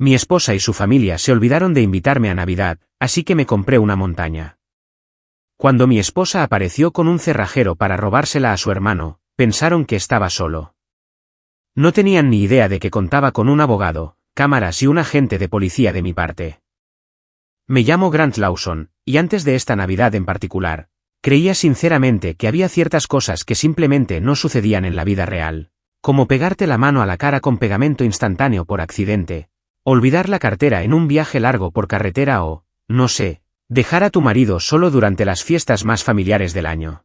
Mi esposa y su familia se olvidaron de invitarme a Navidad, así que me compré una montaña. Cuando mi esposa apareció con un cerrajero para robársela a su hermano, pensaron que estaba solo. No tenían ni idea de que contaba con un abogado, cámaras y un agente de policía de mi parte. Me llamo Grant Lawson, y antes de esta Navidad en particular, creía sinceramente que había ciertas cosas que simplemente no sucedían en la vida real, como pegarte la mano a la cara con pegamento instantáneo por accidente, olvidar la cartera en un viaje largo por carretera o, no sé, dejar a tu marido solo durante las fiestas más familiares del año.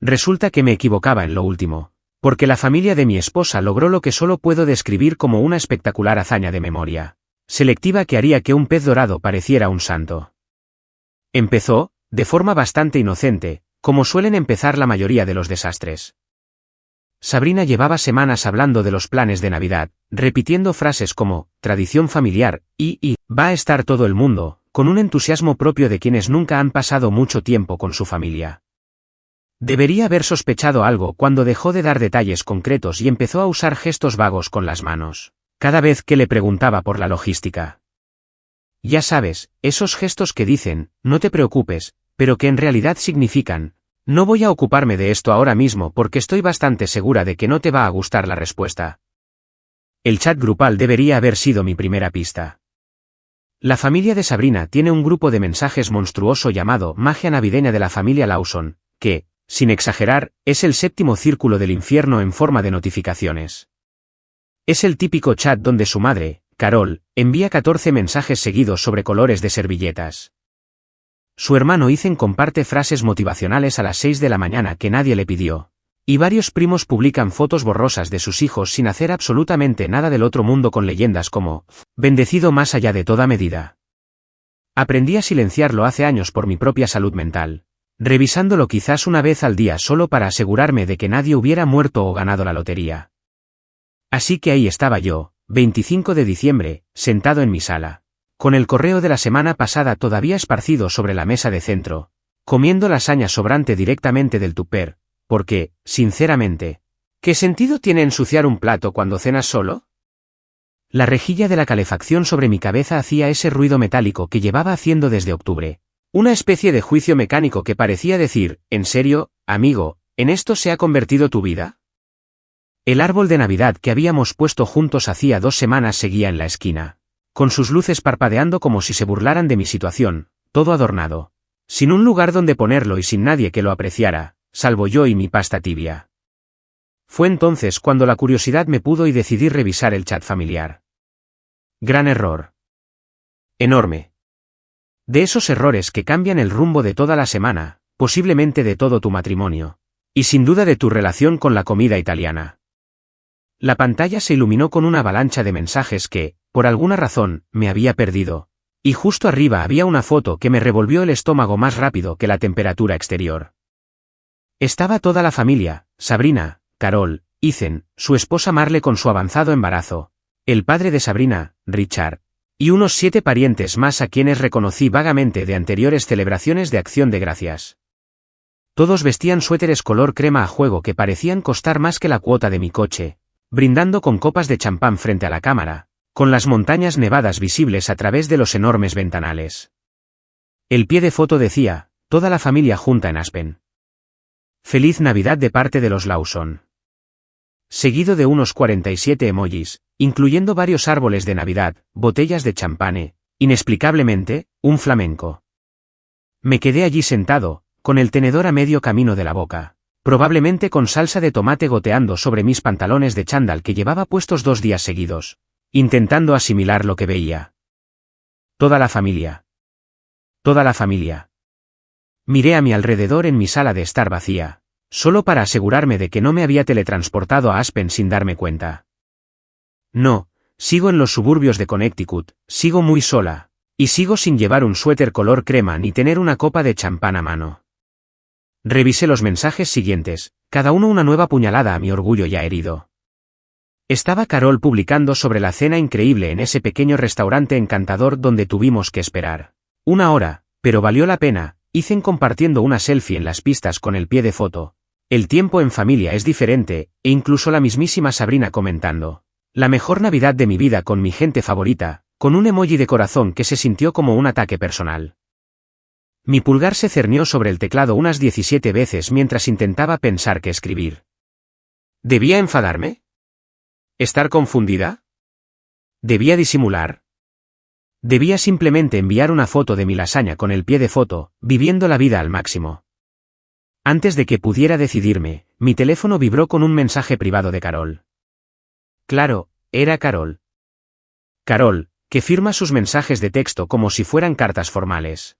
Resulta que me equivocaba en lo último, porque la familia de mi esposa logró lo que solo puedo describir como una espectacular hazaña de memoria selectiva que haría que un pez dorado pareciera un santo. Empezó, de forma bastante inocente, como suelen empezar la mayoría de los desastres. Sabrina llevaba semanas hablando de los planes de Navidad, repitiendo frases como, tradición familiar, y, va a estar todo el mundo, con un entusiasmo propio de quienes nunca han pasado mucho tiempo con su familia. Debería haber sospechado algo cuando dejó de dar detalles concretos y empezó a usar gestos vagos con las manos, cada vez que le preguntaba por la logística. Ya sabes, esos gestos que dicen, no te preocupes, pero que en realidad significan, no voy a ocuparme de esto ahora mismo porque estoy bastante segura de que no te va a gustar la respuesta. El chat grupal debería haber sido mi primera pista. La familia de Sabrina tiene un grupo de mensajes monstruoso llamado Magia Navideña de la familia Lawson, que, sin exagerar, es el séptimo círculo del infierno en forma de notificaciones. Es el típico chat donde su madre, Carol, envía 14 mensajes seguidos sobre colores de servilletas. Su hermano Ethan comparte frases motivacionales a las 6 de la mañana que nadie le pidió, y varios primos publican fotos borrosas de sus hijos sin hacer absolutamente nada del otro mundo con leyendas como, bendecido más allá de toda medida. Aprendí a silenciarlo hace años por mi propia salud mental, revisándolo quizás una vez al día solo para asegurarme de que nadie hubiera muerto o ganado la lotería. Así que ahí estaba yo, 25 de diciembre, sentado en mi sala, con el correo de la semana pasada todavía esparcido sobre la mesa de centro, comiendo lasaña sobrante directamente del tupper, porque, sinceramente, ¿qué sentido tiene ensuciar un plato cuando cenas solo? La rejilla de la calefacción sobre mi cabeza hacía ese ruido metálico que llevaba haciendo desde octubre, una especie de juicio mecánico que parecía decir, ¿en serio, amigo, en esto se ha convertido tu vida? El árbol de Navidad que habíamos puesto juntos hacía 2 semanas seguía en la esquina, con sus luces parpadeando como si se burlaran de mi situación, todo adornado, sin un lugar donde ponerlo y sin nadie que lo apreciara, salvo yo y mi pasta tibia. Fue entonces cuando la curiosidad me pudo y decidí revisar el chat familiar. Gran error. Enorme. De esos errores que cambian el rumbo de toda la semana, posiblemente de todo tu matrimonio, y sin duda de tu relación con la comida italiana. La pantalla se iluminó con una avalancha de mensajes que, por alguna razón, me había perdido, y justo arriba había una foto que me revolvió el estómago más rápido que la temperatura exterior. Estaba toda la familia, Sabrina, Carol, Ethan, su esposa Marle con su avanzado embarazo, el padre de Sabrina, Richard, y unos 7 parientes más a quienes reconocí vagamente de anteriores celebraciones de Acción de Gracias. Todos vestían suéteres color crema a juego que parecían costar más que la cuota de mi coche, brindando con copas de champán frente a la cámara, con las montañas nevadas visibles a través de los enormes ventanales. El pie de foto decía, toda la familia junta en Aspen. Feliz Navidad de parte de los Lawson. Seguido de unos 47 emojis, incluyendo varios árboles de Navidad, botellas de champán, inexplicablemente, un flamenco. Me quedé allí sentado, con el tenedor a medio camino de la boca, probablemente con salsa de tomate goteando sobre mis pantalones de chándal que llevaba puestos 2 días seguidos, intentando asimilar lo que veía. Toda la familia. Toda la familia. Miré a mi alrededor en mi sala de estar vacía, solo para asegurarme de que no me había teletransportado a Aspen sin darme cuenta. No, sigo en los suburbios de Connecticut, sigo muy sola, y sigo sin llevar un suéter color crema ni tener una copa de champán a mano. Revisé los mensajes siguientes, cada uno una nueva puñalada a mi orgullo ya herido. Estaba Carol publicando sobre la cena increíble en ese pequeño restaurante encantador donde tuvimos que esperar 1 hora, pero valió la pena. Ethan compartiendo una selfie en las pistas con el pie de foto. El tiempo en familia es diferente, e incluso la mismísima Sabrina comentando. La mejor Navidad de mi vida con mi gente favorita, con un emoji de corazón que se sintió como un ataque personal. Mi pulgar se cernió sobre el teclado unas 17 veces mientras intentaba pensar qué escribir. ¿Debía enfadarme? ¿Estar confundida? ¿Debía disimular? Debía simplemente enviar una foto de mi lasaña con el pie de foto, viviendo la vida al máximo. Antes de que pudiera decidirme, mi teléfono vibró con un mensaje privado de Carol. Claro, era Carol. Carol, que firma sus mensajes de texto como si fueran cartas formales.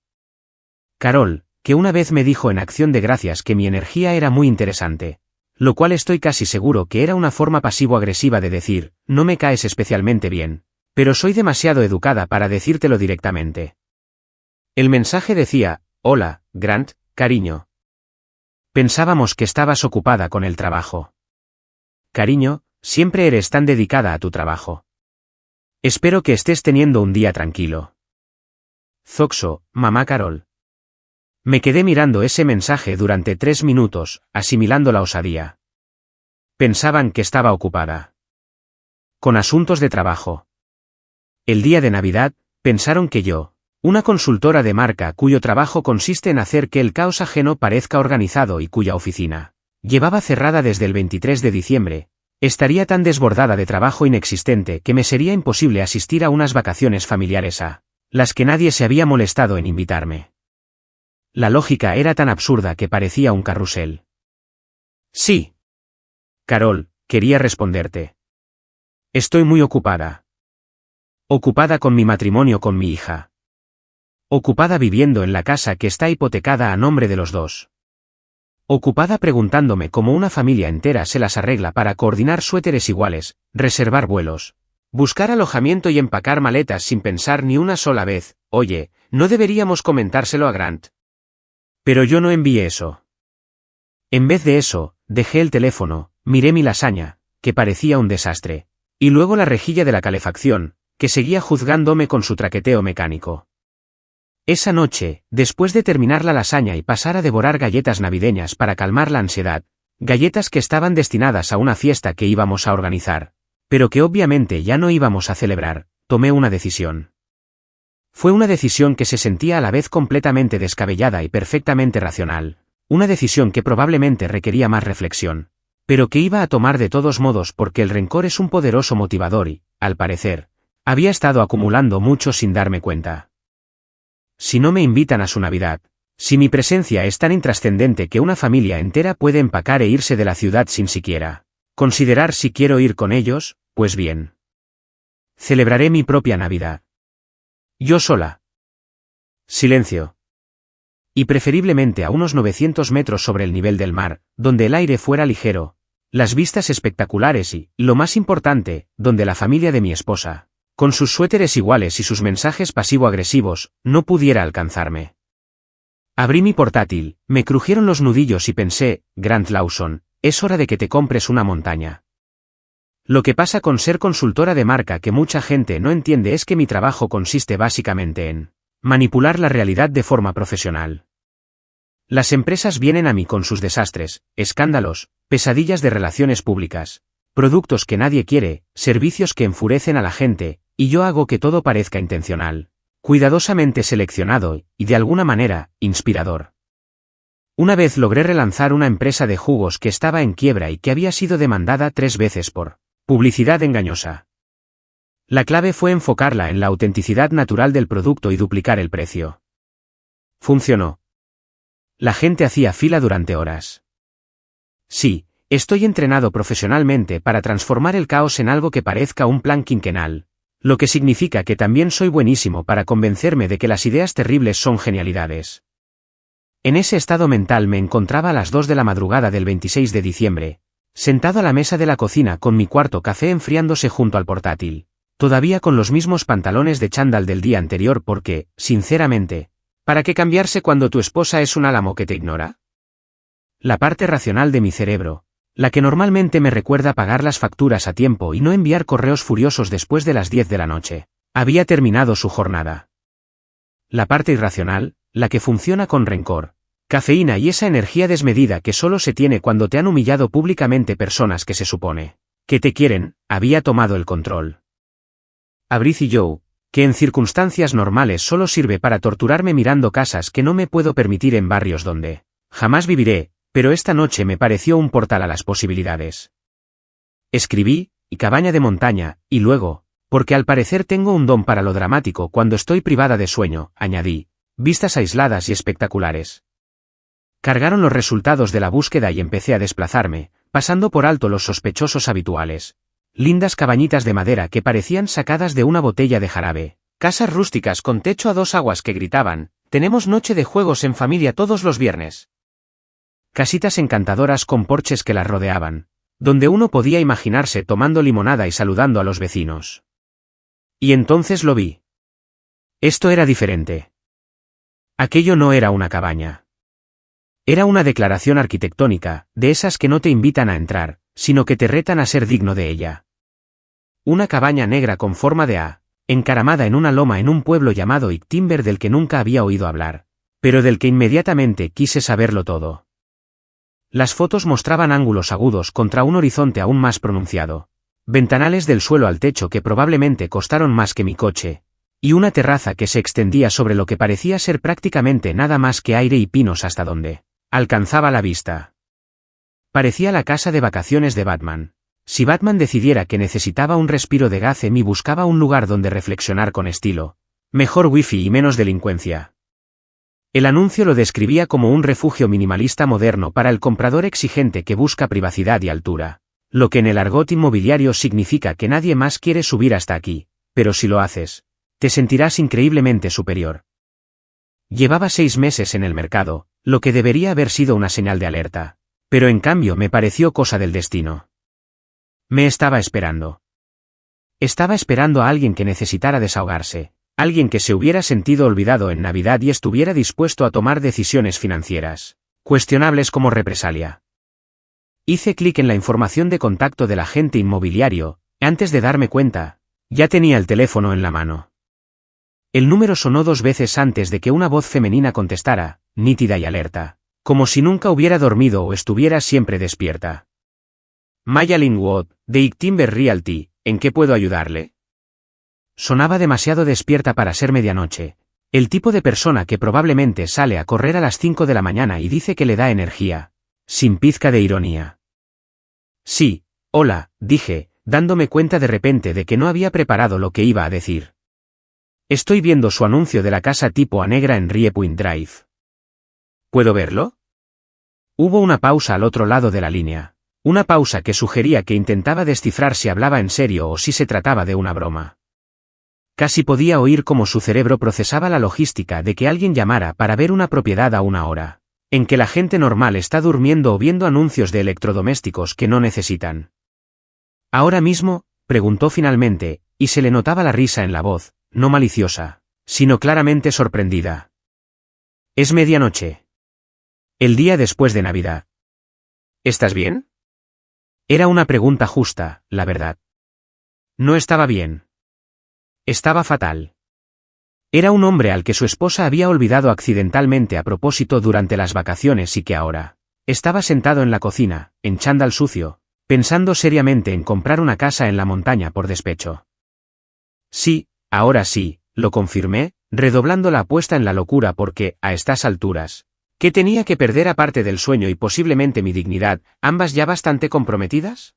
Carol, que una vez me dijo en acción de gracias que mi energía era muy interesante, lo cual estoy casi seguro que era una forma pasivo-agresiva de decir, no me caes especialmente bien, pero soy demasiado educada para decírtelo directamente. El mensaje decía, hola, Grant, cariño. Pensábamos que estabas ocupada con el trabajo. Cariño, siempre eres tan dedicada a tu trabajo. Espero que estés teniendo un día tranquilo. Zoxo, mamá Carol. Me quedé mirando ese mensaje durante 3 minutos, asimilando la osadía. Pensaban que estaba ocupada. Con asuntos de trabajo. El día de Navidad, pensaron que yo, una consultora de marca cuyo trabajo consiste en hacer que el caos ajeno parezca organizado y cuya oficina llevaba cerrada desde el 23 de diciembre, estaría tan desbordada de trabajo inexistente que me sería imposible asistir a unas vacaciones familiares a las que nadie se había molestado en invitarme. La lógica era tan absurda que parecía un carrusel. Sí. Carol, quería responderte. Estoy muy ocupada. Ocupada con mi matrimonio con mi hija. Ocupada viviendo en la casa que está hipotecada a nombre de los dos. Ocupada preguntándome cómo una familia entera se las arregla para coordinar suéteres iguales, reservar vuelos, buscar alojamiento y empacar maletas sin pensar ni una sola vez, oye, ¿no deberíamos comentárselo a Grant? Pero yo no envié eso. En vez de eso, dejé el teléfono, miré mi lasaña, que parecía un desastre, y luego la rejilla de la calefacción, que seguía juzgándome con su traqueteo mecánico. Esa noche, después de terminar la lasaña y pasar a devorar galletas navideñas para calmar la ansiedad, galletas que estaban destinadas a una fiesta que íbamos a organizar, pero que obviamente ya no íbamos a celebrar, tomé una decisión. Fue una decisión que se sentía a la vez completamente descabellada y perfectamente racional, una decisión que probablemente requería más reflexión, pero que iba a tomar de todos modos porque el rencor es un poderoso motivador y, al parecer, había estado acumulando mucho sin darme cuenta. Si no me invitan a su Navidad, si mi presencia es tan intrascendente que una familia entera puede empacar e irse de la ciudad sin siquiera considerar si quiero ir con ellos, pues bien. Celebraré mi propia Navidad. Yo sola. Silencio. Y preferiblemente a unos 900 metros sobre el nivel del mar, donde el aire fuera ligero, las vistas espectaculares y, lo más importante, donde la familia de mi esposa, con sus suéteres iguales y sus mensajes pasivo-agresivos, no pudiera alcanzarme. Abrí mi portátil, me crujieron los nudillos y pensé, Grant Lawson, es hora de que te compres una montaña. Lo que pasa con ser consultora de marca que mucha gente no entiende es que mi trabajo consiste básicamente en manipular la realidad de forma profesional. Las empresas vienen a mí con sus desastres, escándalos, pesadillas de relaciones públicas, productos que nadie quiere, servicios que enfurecen a la gente, y yo hago que todo parezca intencional, cuidadosamente seleccionado y, de alguna manera, inspirador. Una vez logré relanzar una empresa de jugos que estaba en quiebra y que había sido demandada 3 veces por publicidad engañosa. La clave fue enfocarla en la autenticidad natural del producto y duplicar el precio. Funcionó. La gente hacía fila durante horas. Sí, estoy entrenado profesionalmente para transformar el caos en algo que parezca un plan quinquenal, lo que significa que también soy buenísimo para convencerme de que las ideas terribles son genialidades. En ese estado mental me encontraba a las 2 de la madrugada del 26 de diciembre, sentado a la mesa de la cocina con mi cuarto café enfriándose junto al portátil, todavía con los mismos pantalones de chándal del día anterior porque, sinceramente, ¿para qué cambiarse cuando tu esposa es un álamo que te ignora? La parte racional de mi cerebro, la que normalmente me recuerda pagar las facturas a tiempo y no enviar correos furiosos después de las 10 de la noche, había terminado su jornada. La parte irracional, la que funciona con rencor, cafeína y esa energía desmedida que solo se tiene cuando te han humillado públicamente personas que se supone que te quieren, había tomado el control. A Brice y Joe, que en circunstancias normales solo sirve para torturarme mirando casas que no me puedo permitir en barrios donde jamás viviré, pero esta noche me pareció un portal a las posibilidades. Escribí, y cabaña de montaña, y luego, porque al parecer tengo un don para lo dramático cuando estoy privada de sueño, añadí, vistas aisladas y espectaculares. Cargaron los resultados de la búsqueda y empecé a desplazarme, pasando por alto los sospechosos habituales. Lindas cabañitas de madera que parecían sacadas de una botella de jarabe. Casas rústicas con techo a dos aguas que gritaban, tenemos noche de juegos en familia todos los viernes. Casitas encantadoras con porches que las rodeaban, donde uno podía imaginarse tomando limonada y saludando a los vecinos. Y entonces lo vi. Esto era diferente. Aquello no era una cabaña. Era una declaración arquitectónica, de esas que no te invitan a entrar, sino que te retan a ser digno de ella. Una cabaña negra con forma de A, encaramada en una loma en un pueblo llamado Ictimber del que nunca había oído hablar, pero del que inmediatamente quise saberlo todo. Las fotos mostraban ángulos agudos contra un horizonte aún más pronunciado, ventanales del suelo al techo que probablemente costaron más que mi coche, y una terraza que se extendía sobre lo que parecía ser prácticamente nada más que aire y pinos hasta donde alcanzaba la vista. Parecía la casa de vacaciones de Batman. Si Batman decidiera que necesitaba un respiro de Gotham y buscaba un lugar donde reflexionar con estilo, mejor wifi y menos delincuencia. El anuncio lo describía como un refugio minimalista moderno para el comprador exigente que busca privacidad y altura, lo que en el argot inmobiliario significa que nadie más quiere subir hasta aquí, pero si lo haces, te sentirás increíblemente superior. Llevaba 6 meses en el mercado, lo que debería haber sido una señal de alerta, pero en cambio me pareció cosa del destino. Me estaba esperando. Estaba esperando a alguien que necesitara desahogarse, alguien que se hubiera sentido olvidado en Navidad y estuviera dispuesto a tomar decisiones financieras, cuestionables como represalia. Hice clic en la información de contacto del agente inmobiliario, antes de darme cuenta, ya tenía el teléfono en la mano. El número sonó 2 veces antes de que una voz femenina contestara, nítida y alerta, como si nunca hubiera dormido o estuviera siempre despierta. Maya Linwood, de Ictimber Realty, ¿en qué puedo ayudarle? Sonaba demasiado despierta para ser medianoche, el tipo de persona que probablemente sale a correr a las 5 de la mañana y dice que le da energía, sin pizca de ironía. Sí, hola, dije, dándome cuenta de repente de que no había preparado lo que iba a decir. Estoy viendo su anuncio de la casa tipo A negra en Riepoint Drive. ¿Puedo verlo? Hubo una pausa al otro lado de la línea. Una pausa que sugería que intentaba descifrar si hablaba en serio o si se trataba de una broma. Casi podía oír cómo su cerebro procesaba la logística de que alguien llamara para ver una propiedad a una hora, en que la gente normal está durmiendo o viendo anuncios de electrodomésticos que no necesitan. ¿Ahora mismo?, preguntó finalmente, y se le notaba la risa en la voz, no maliciosa, sino claramente sorprendida. Es medianoche. El día después de Navidad. ¿Estás bien? Era una pregunta justa, la verdad. No estaba bien. Estaba fatal. Era un hombre al que su esposa había olvidado accidentalmente a propósito durante las vacaciones y que ahora estaba sentado en la cocina, en chándal sucio, pensando seriamente en comprar una casa en la montaña por despecho. Sí, ahora sí, lo confirmé, redoblando la apuesta en la locura porque, a estas alturas, ¿qué tenía que perder aparte del sueño y posiblemente mi dignidad, ambas ya bastante comprometidas?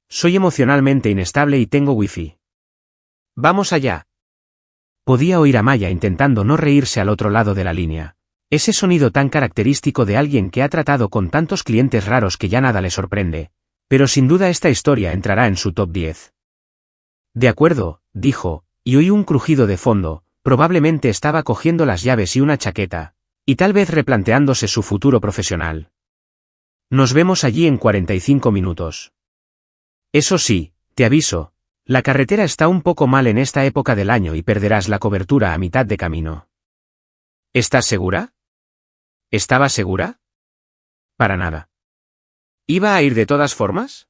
Soy emocionalmente inestable y tengo wifi. Vamos allá. Podía oír a Maya intentando no reírse al otro lado de la línea. Ese sonido tan característico de alguien que ha tratado con tantos clientes raros que ya nada le sorprende. Pero sin duda esta historia entrará en su top 10. De acuerdo, dijo, y oí un crujido de fondo, probablemente estaba cogiendo las llaves y una chaqueta. Y tal vez replanteándose su futuro profesional. Nos vemos allí en 45 minutos. Eso sí, te aviso, la carretera está un poco mal en esta época del año y perderás la cobertura a mitad de camino. ¿Estás segura? ¿Estaba segura? Para nada. ¿Iba a ir de todas formas?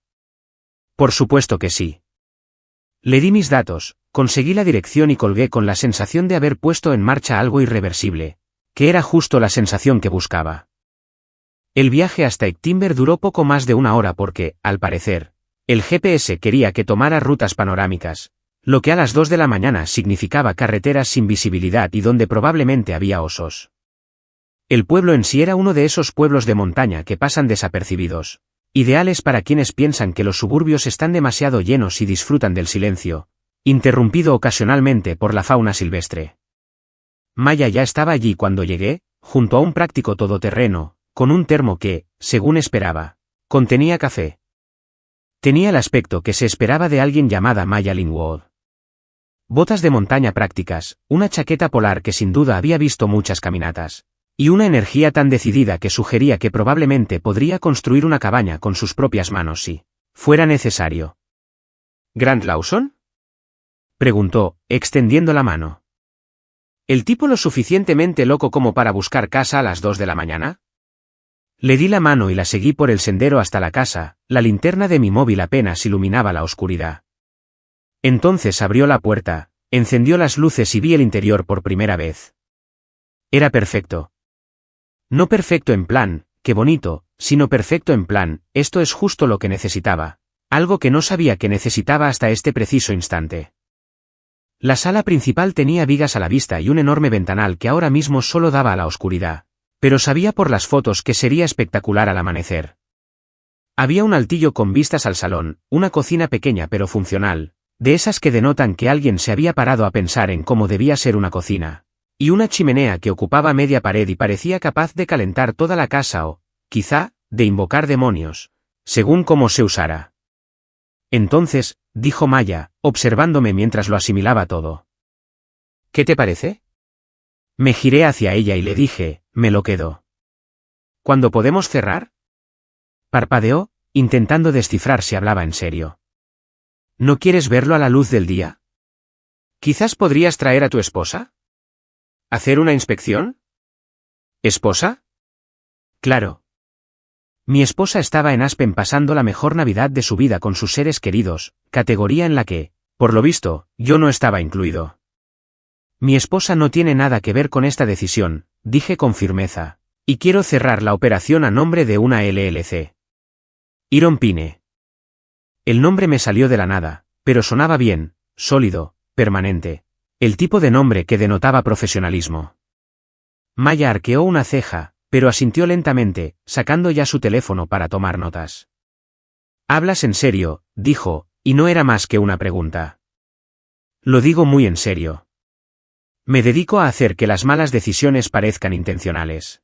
Por supuesto que sí. Le di mis datos, conseguí la dirección y colgué con la sensación de haber puesto en marcha algo irreversible, que era justo la sensación que buscaba. El viaje hasta Ictimber duró poco más de 1 hora porque, al parecer, El GPS quería que tomara rutas panorámicas, lo que a las 2 de la mañana significaba carreteras sin visibilidad y donde probablemente había osos. El pueblo en sí era uno de esos pueblos de montaña que pasan desapercibidos, ideales para quienes piensan que los suburbios están demasiado llenos y disfrutan del silencio, interrumpido ocasionalmente por la fauna silvestre. Maya ya estaba allí cuando llegué, junto a un práctico todoterreno, con un termo que, según esperaba, contenía café. Tenía el aspecto que se esperaba de alguien llamada Maya Linwood. Botas de montaña prácticas, una chaqueta polar que sin duda había visto muchas caminatas, y una energía tan decidida que sugería que probablemente podría construir una cabaña con sus propias manos si fuera necesario. ¿Grant Lawson?, preguntó, extendiendo la mano. ¿El tipo lo suficientemente loco como para buscar casa a las 2 de la mañana? Le di la mano y la seguí por el sendero hasta la casa, la linterna de mi móvil apenas iluminaba la oscuridad. Entonces abrió la puerta, encendió las luces y vi el interior por primera vez. Era perfecto. No perfecto en plan, qué bonito, sino perfecto en plan, esto es justo lo que necesitaba, algo que no sabía que necesitaba hasta este preciso instante. La sala principal tenía vigas a la vista y un enorme ventanal que ahora mismo solo daba a la oscuridad, pero sabía por las fotos que sería espectacular al amanecer. Había un altillo con vistas al salón, una cocina pequeña pero funcional, de esas que denotan que alguien se había parado a pensar en cómo debía ser una cocina, y una chimenea que ocupaba media pared y parecía capaz de calentar toda la casa o, quizá, de invocar demonios, según cómo se usara. Entonces, dijo Maya, observándome mientras lo asimilaba todo. ¿Qué te parece? Me giré hacia ella y le dije, me lo quedo. ¿Cuándo podemos cerrar? Parpadeó, intentando descifrar si hablaba en serio. ¿No quieres verlo a la luz del día? ¿Quizás podrías traer a tu esposa? ¿Hacer una inspección? ¿Esposa? Claro. Mi esposa estaba en Aspen pasando la mejor Navidad de su vida con sus seres queridos, categoría en la que, por lo visto, yo no estaba incluido. Mi esposa no tiene nada que ver con esta decisión, dije con firmeza, y quiero cerrar la operación a nombre de una LLC. Iron Pine. El nombre me salió de la nada, pero sonaba bien, sólido, permanente, el tipo de nombre que denotaba profesionalismo. Maya arqueó una ceja, pero asintió lentamente, sacando ya su teléfono para tomar notas. «¿Hablas en serio?», dijo, y no era más que una pregunta. «Lo digo muy en serio. Me dedico a hacer que las malas decisiones parezcan intencionales.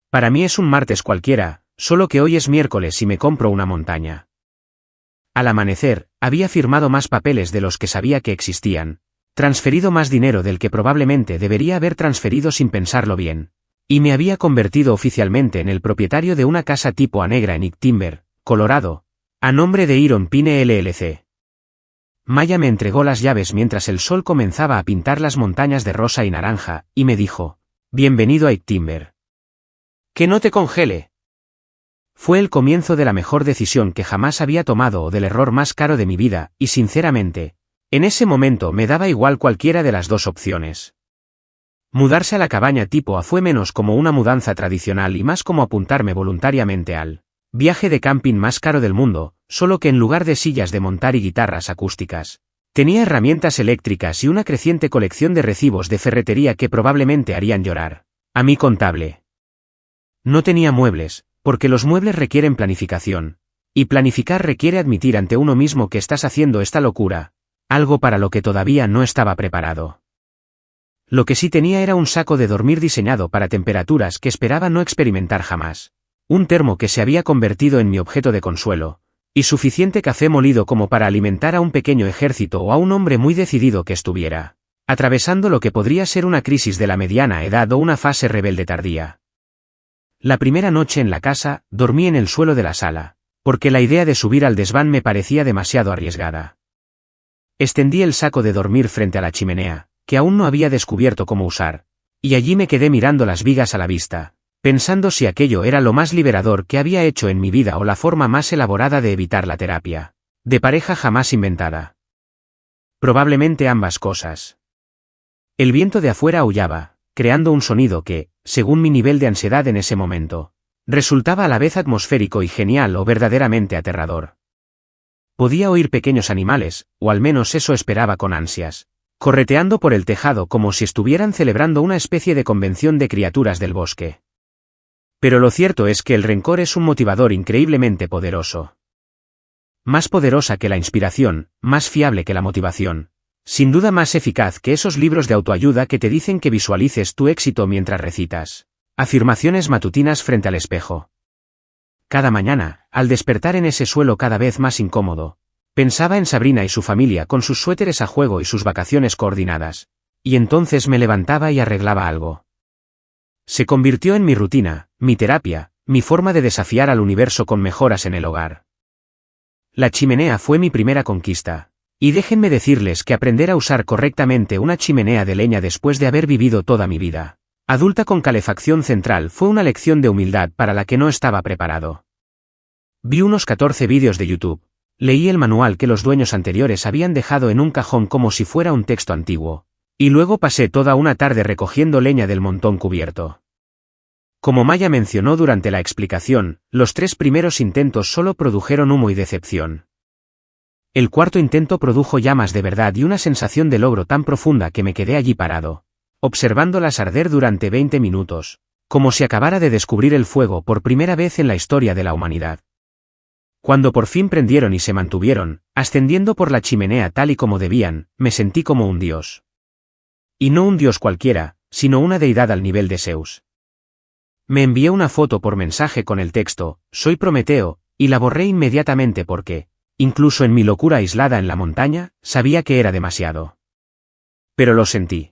Para mí es un martes cualquiera, solo que hoy es miércoles y me compro una montaña». Al amanecer, había firmado más papeles de los que sabía que existían, transferido más dinero del que probablemente debería haber transferido sin pensarlo bien, y me había convertido oficialmente en el propietario de una casa tipo A negra en East Timber, Colorado, a nombre de Iron Pine LLC. Maya me entregó las llaves mientras el sol comenzaba a pintar las montañas de rosa y naranja, y me dijo, «Bienvenido a East Timber. Que no te congele». Fue el comienzo de la mejor decisión que jamás había tomado o del error más caro de mi vida, y sinceramente, en ese momento me daba igual cualquiera de las dos opciones. Mudarse a la cabaña tipo A fue menos como una mudanza tradicional y más como apuntarme voluntariamente al viaje de camping más caro del mundo, solo que en lugar de sillas de montar y guitarras acústicas, tenía herramientas eléctricas y una creciente colección de recibos de ferretería que probablemente harían llorar a mi contable. No tenía muebles, porque los muebles requieren planificación, y planificar requiere admitir ante uno mismo que estás haciendo esta locura, algo para lo que todavía no estaba preparado. Lo que sí tenía era un saco de dormir diseñado para temperaturas que esperaba no experimentar jamás, un termo que se había convertido en mi objeto de consuelo, y suficiente café molido como para alimentar a un pequeño ejército o a un hombre muy decidido que estuviera atravesando lo que podría ser una crisis de la mediana edad o una fase rebelde tardía. La primera noche en la casa, dormí en el suelo de la sala, porque la idea de subir al desván me parecía demasiado arriesgada. Extendí el saco de dormir frente a la chimenea, que aún no había descubierto cómo usar, y allí me quedé mirando las vigas a la vista, pensando si aquello era lo más liberador que había hecho en mi vida o la forma más elaborada de evitar la terapia de pareja jamás inventada. Probablemente ambas cosas. El viento de afuera aullaba, creando un sonido que, según mi nivel de ansiedad en ese momento, resultaba a la vez atmosférico y genial o verdaderamente aterrador. Podía oír pequeños animales, o al menos eso esperaba con ansias, correteando por el tejado como si estuvieran celebrando una especie de convención de criaturas del bosque. Pero lo cierto es que el rencor es un motivador increíblemente poderoso. Más poderosa que la inspiración, más fiable que la motivación. Sin duda más eficaz que esos libros de autoayuda que te dicen que visualices tu éxito mientras recitas afirmaciones matutinas frente al espejo. Cada mañana, al despertar en ese suelo cada vez más incómodo, pensaba en Sabrina y su familia con sus suéteres a juego y sus vacaciones coordinadas, y entonces me levantaba y arreglaba algo. Se convirtió en mi rutina, mi terapia, mi forma de desafiar al universo con mejoras en el hogar. La chimenea fue mi primera conquista, y déjenme decirles que aprender a usar correctamente una chimenea de leña después de haber vivido toda mi vida adulta con calefacción central fue una lección de humildad para la que no estaba preparado. Vi unos 14 vídeos de YouTube, leí el manual que los dueños anteriores habían dejado en un cajón como si fuera un texto antiguo, y luego pasé toda una tarde recogiendo leña del montón cubierto. Como Maya mencionó durante la explicación, los 3 primeros intentos solo produjeron humo y decepción. El cuarto intento produjo llamas de verdad y una sensación de logro tan profunda que me quedé allí parado, observándolas arder durante 20 minutos, como si acabara de descubrir el fuego por primera vez en la historia de la humanidad. Cuando por fin prendieron y se mantuvieron, ascendiendo por la chimenea tal y como debían, me sentí como un dios. Y no un dios cualquiera, sino una deidad al nivel de Zeus. Me envié una foto por mensaje con el texto, «Soy Prometeo», y la borré inmediatamente porque, incluso en mi locura aislada en la montaña, sabía que era demasiado. Pero lo sentí.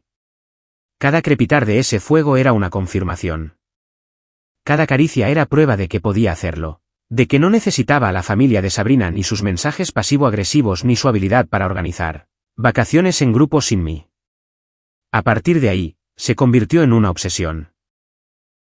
Cada crepitar de ese fuego era una confirmación. Cada caricia era prueba de que podía hacerlo, de que no necesitaba a la familia de Sabrina ni sus mensajes pasivo-agresivos ni su habilidad para organizar vacaciones en grupo sin mí. A partir de ahí, se convirtió en una obsesión.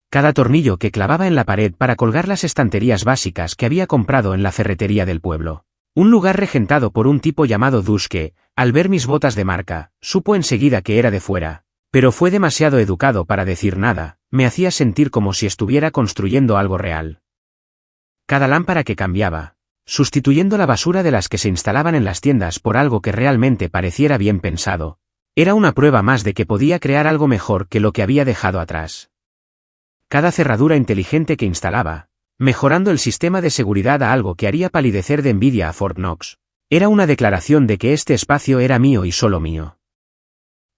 Cada tornillo que clavaba en la pared para colgar las estanterías básicas que había comprado en la ferretería del pueblo. Un lugar regentado por un tipo llamado Dush que, al ver mis botas de marca, supo enseguida que era de fuera. Pero fue demasiado educado para decir nada, me hacía sentir como si estuviera construyendo algo real. Cada lámpara que cambiaba, sustituyendo la basura de las que se instalaban en las tiendas por algo que realmente pareciera bien pensado, era una prueba más de que podía crear algo mejor que lo que había dejado atrás. Cada cerradura inteligente que instalaba, mejorando el sistema de seguridad a algo que haría palidecer de envidia a Fort Knox, era una declaración de que este espacio era mío y solo mío.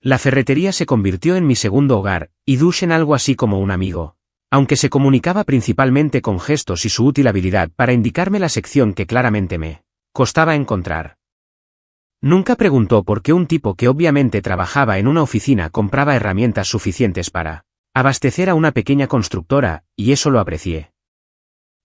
La ferretería se convirtió en mi segundo hogar, y Dush en algo así como un amigo, aunque se comunicaba principalmente con gestos y su útil habilidad para indicarme la sección que claramente me costaba encontrar. Nunca preguntó por qué un tipo que obviamente trabajaba en una oficina compraba herramientas suficientes para abastecer a una pequeña constructora, y eso lo aprecié.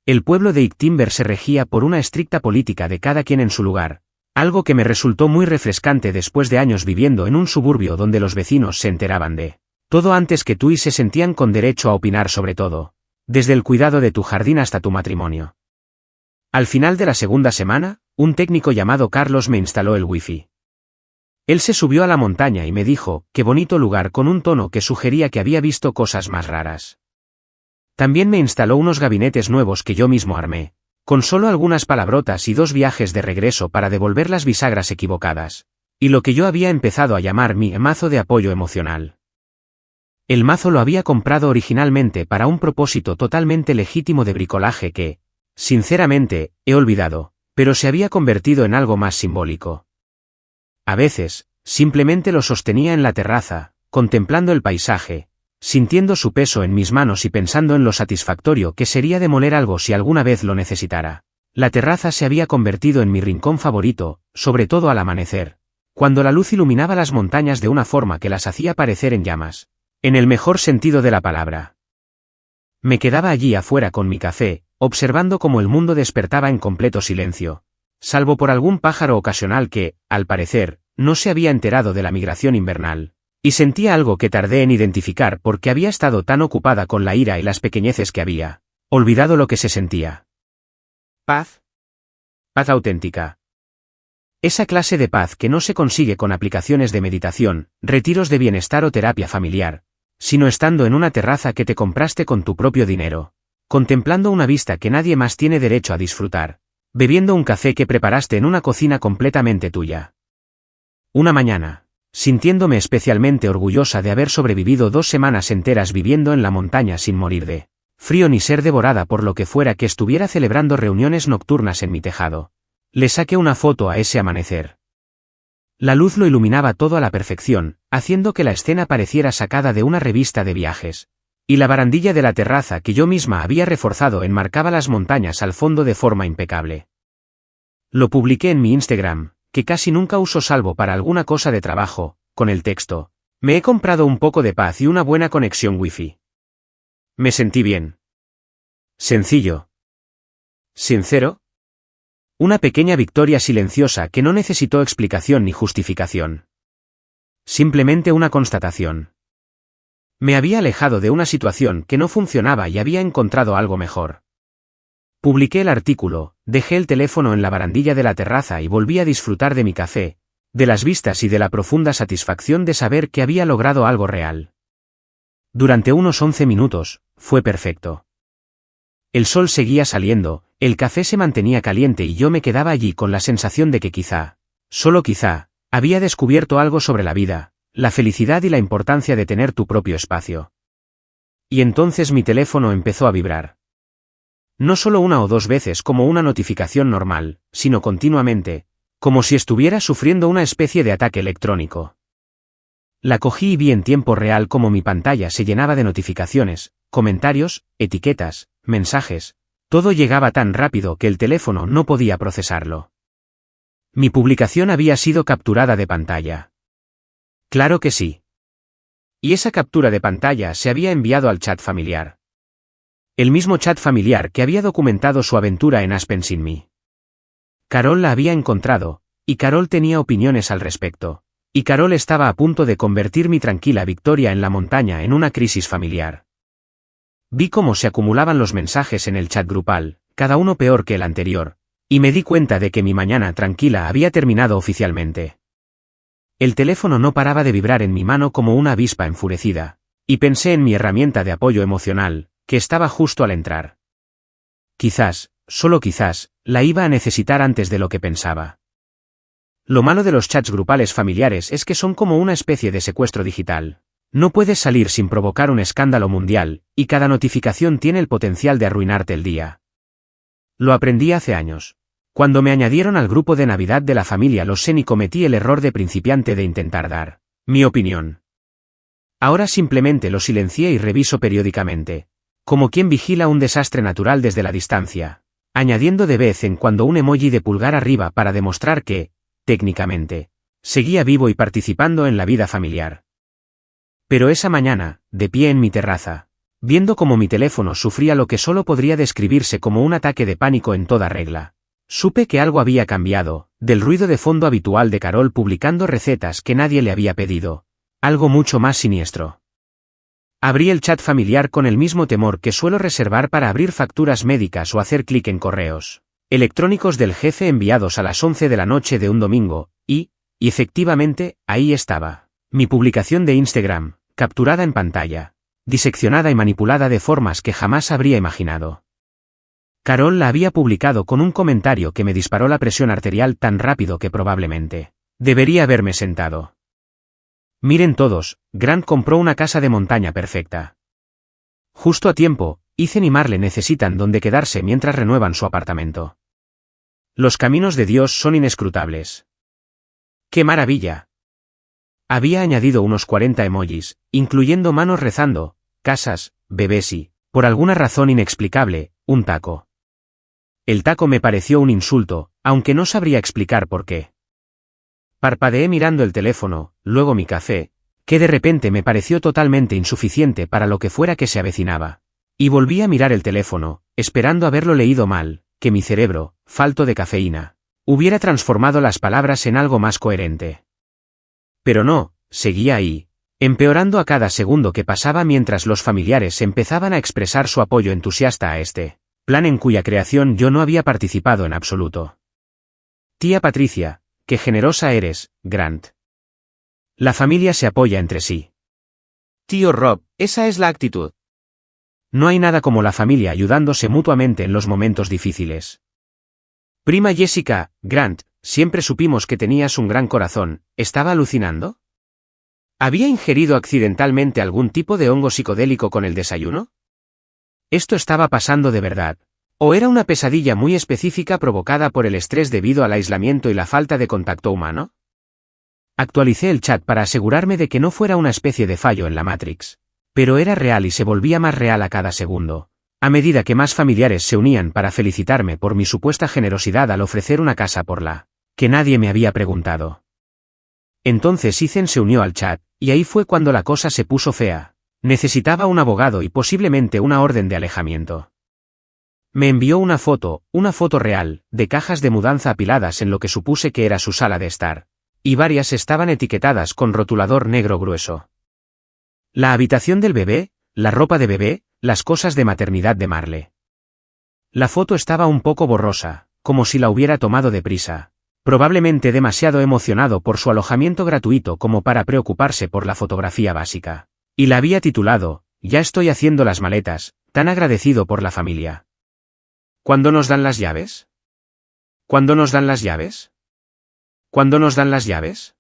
El pueblo de Ictimber se regía por una estricta política de cada quien en su lugar. Algo que me resultó muy refrescante después de años viviendo en un suburbio donde los vecinos se enteraban de todo antes que tú y se sentían con derecho a opinar sobre todo, desde el cuidado de tu jardín hasta tu matrimonio. Al final de la segunda semana, un técnico llamado Carlos me instaló el wifi. Él se subió a la montaña y me dijo, qué bonito lugar con un tono que sugería que había visto cosas más raras. También me instaló unos gabinetes nuevos que yo mismo armé, con solo algunas palabrotas y 2 viajes de regreso para devolver las bisagras equivocadas, y lo que yo había empezado a llamar mi mazo de apoyo emocional. El mazo lo había comprado originalmente para un propósito totalmente legítimo de bricolaje que, sinceramente, he olvidado, pero se había convertido en algo más simbólico. A veces, simplemente lo sostenía en la terraza, contemplando el paisaje, sintiendo su peso en mis manos y pensando en lo satisfactorio que sería demoler algo si alguna vez lo necesitara. La terraza se había convertido en mi rincón favorito, sobre todo al amanecer, cuando la luz iluminaba las montañas de una forma que las hacía parecer en llamas, en el mejor sentido de la palabra. Me quedaba allí afuera con mi café, observando cómo el mundo despertaba en completo silencio, salvo por algún pájaro ocasional que, al parecer, no se había enterado de la migración invernal. Y sentía algo que tardé en identificar porque había estado tan ocupada con la ira y las pequeñeces que había olvidado lo que se sentía. Paz. Paz auténtica. Esa clase de paz que no se consigue con aplicaciones de meditación, retiros de bienestar o terapia familiar, sino estando en una terraza que te compraste con tu propio dinero, contemplando una vista que nadie más tiene derecho a disfrutar, bebiendo un café que preparaste en una cocina completamente tuya. Una mañana, sintiéndome especialmente orgullosa de haber sobrevivido 2 semanas enteras viviendo en la montaña sin morir de frío ni ser devorada por lo que fuera que estuviera celebrando reuniones nocturnas en mi tejado, le saqué una foto a ese amanecer. La luz lo iluminaba todo a la perfección, haciendo que la escena pareciera sacada de una revista de viajes, y la barandilla de la terraza que yo misma había reforzado enmarcaba las montañas al fondo de forma impecable. Lo publiqué en mi Instagram, que casi nunca uso salvo para alguna cosa de trabajo, con el texto: me he comprado un poco de paz y una buena conexión wifi. Me sentí bien. Sencillo. Sincero. Una pequeña victoria silenciosa que no necesitó explicación ni justificación. Simplemente una constatación. Me había alejado de una situación que no funcionaba y había encontrado algo mejor. Publiqué el artículo, dejé el teléfono en la barandilla de la terraza y volví a disfrutar de mi café, de las vistas y de la profunda satisfacción de saber que había logrado algo real. Durante unos 11 minutos, fue perfecto. El sol seguía saliendo, el café se mantenía caliente y yo me quedaba allí con la sensación de que quizá, solo quizá, había descubierto algo sobre la vida, la felicidad y la importancia de tener tu propio espacio. Y entonces mi teléfono empezó a vibrar. No solo 1 o 2 veces como una notificación normal, sino continuamente, como si estuviera sufriendo una especie de ataque electrónico. La cogí y vi en tiempo real cómo mi pantalla se llenaba de notificaciones, comentarios, etiquetas, mensajes. Todo llegaba tan rápido que el teléfono no podía procesarlo. Mi publicación había sido capturada de pantalla. Claro que sí. Y esa captura de pantalla se había enviado al chat familiar. El mismo chat familiar que había documentado su aventura en Aspen sin mí. Carol la había encontrado, y Carol tenía opiniones al respecto. Y Carol estaba a punto de convertir mi tranquila victoria en la montaña en una crisis familiar. Vi cómo se acumulaban los mensajes en el chat grupal, cada uno peor que el anterior, y me di cuenta de que mi mañana tranquila había terminado oficialmente. El teléfono no paraba de vibrar en mi mano como una avispa enfurecida, y pensé en mi herramienta de apoyo emocional, que estaba justo al entrar. Quizás, solo quizás, la iba a necesitar antes de lo que pensaba. Lo malo de los chats grupales familiares es que son como una especie de secuestro digital. No puedes salir sin provocar un escándalo mundial, y cada notificación tiene el potencial de arruinarte el día. Lo aprendí hace años. Cuando me añadieron al grupo de Navidad de la familia lo sé y cometí el error de principiante de intentar dar mi opinión. Ahora simplemente lo silencié y reviso periódicamente, como quien vigila un desastre natural desde la distancia, añadiendo de vez en cuando un emoji de pulgar arriba para demostrar que, técnicamente, seguía vivo y participando en la vida familiar. Pero esa mañana, de pie en mi terraza, viendo cómo mi teléfono sufría lo que solo podría describirse como un ataque de pánico en toda regla, supe que algo había cambiado, del ruido de fondo habitual de Carol publicando recetas que nadie le había pedido, algo mucho más siniestro. Abrí el chat familiar con el mismo temor que suelo reservar para abrir facturas médicas o hacer clic en correos electrónicos del jefe enviados a las 11 de la noche de un domingo, y efectivamente, ahí estaba, mi publicación de Instagram, capturada en pantalla, diseccionada y manipulada de formas que jamás habría imaginado. Carol la había publicado con un comentario que me disparó la presión arterial tan rápido que probablemente debería haberme sentado. Miren todos, Grant compró una casa de montaña perfecta. Justo a tiempo, Ethan y Marle necesitan donde quedarse mientras renuevan su apartamento. Los caminos de Dios son inescrutables. ¡Qué maravilla! Había añadido unos 40 emojis, incluyendo manos rezando, casas, bebés y, por alguna razón inexplicable, un taco. El taco me pareció un insulto, aunque no sabría explicar por qué. Parpadeé mirando el teléfono, luego mi café, que de repente me pareció totalmente insuficiente para lo que fuera que se avecinaba. Y volví a mirar el teléfono, esperando haberlo leído mal, que mi cerebro, falto de cafeína, hubiera transformado las palabras en algo más coherente. Pero no, seguía ahí, empeorando a cada segundo que pasaba mientras los familiares empezaban a expresar su apoyo entusiasta a este plan en cuya creación yo no había participado en absoluto. Tía Patricia, qué generosa eres, Grant. La familia se apoya entre sí. Tío Rob, esa es la actitud. No hay nada como la familia ayudándose mutuamente en los momentos difíciles. Prima Jessica, Grant, siempre supimos que tenías un gran corazón, ¿estaba alucinando? ¿Había ingerido accidentalmente algún tipo de hongo psicodélico con el desayuno? ¿Esto estaba pasando de verdad? ¿O era una pesadilla muy específica provocada por el estrés debido al aislamiento y la falta de contacto humano? Actualicé el chat para asegurarme de que no fuera una especie de fallo en la Matrix. Pero era real y se volvía más real a cada segundo, a medida que más familiares se unían para felicitarme por mi supuesta generosidad al ofrecer una casa por la que nadie me había preguntado. Entonces Ethan se unió al chat, y ahí fue cuando la cosa se puso fea. Necesitaba un abogado y posiblemente una orden de alejamiento. Me envió una foto real, de cajas de mudanza apiladas en lo que supuse que era su sala de estar, y varias estaban etiquetadas con rotulador negro grueso. La habitación del bebé, la ropa de bebé, las cosas de maternidad de Marle. La foto estaba un poco borrosa, como si la hubiera tomado deprisa, probablemente demasiado emocionado por su alojamiento gratuito como para preocuparse por la fotografía básica. Y la había titulado, "Ya estoy haciendo las maletas, tan agradecido por la familia". ¿Cuándo nos dan las llaves? ¿Cuándo nos dan las llaves? ¿Cuándo nos dan las llaves?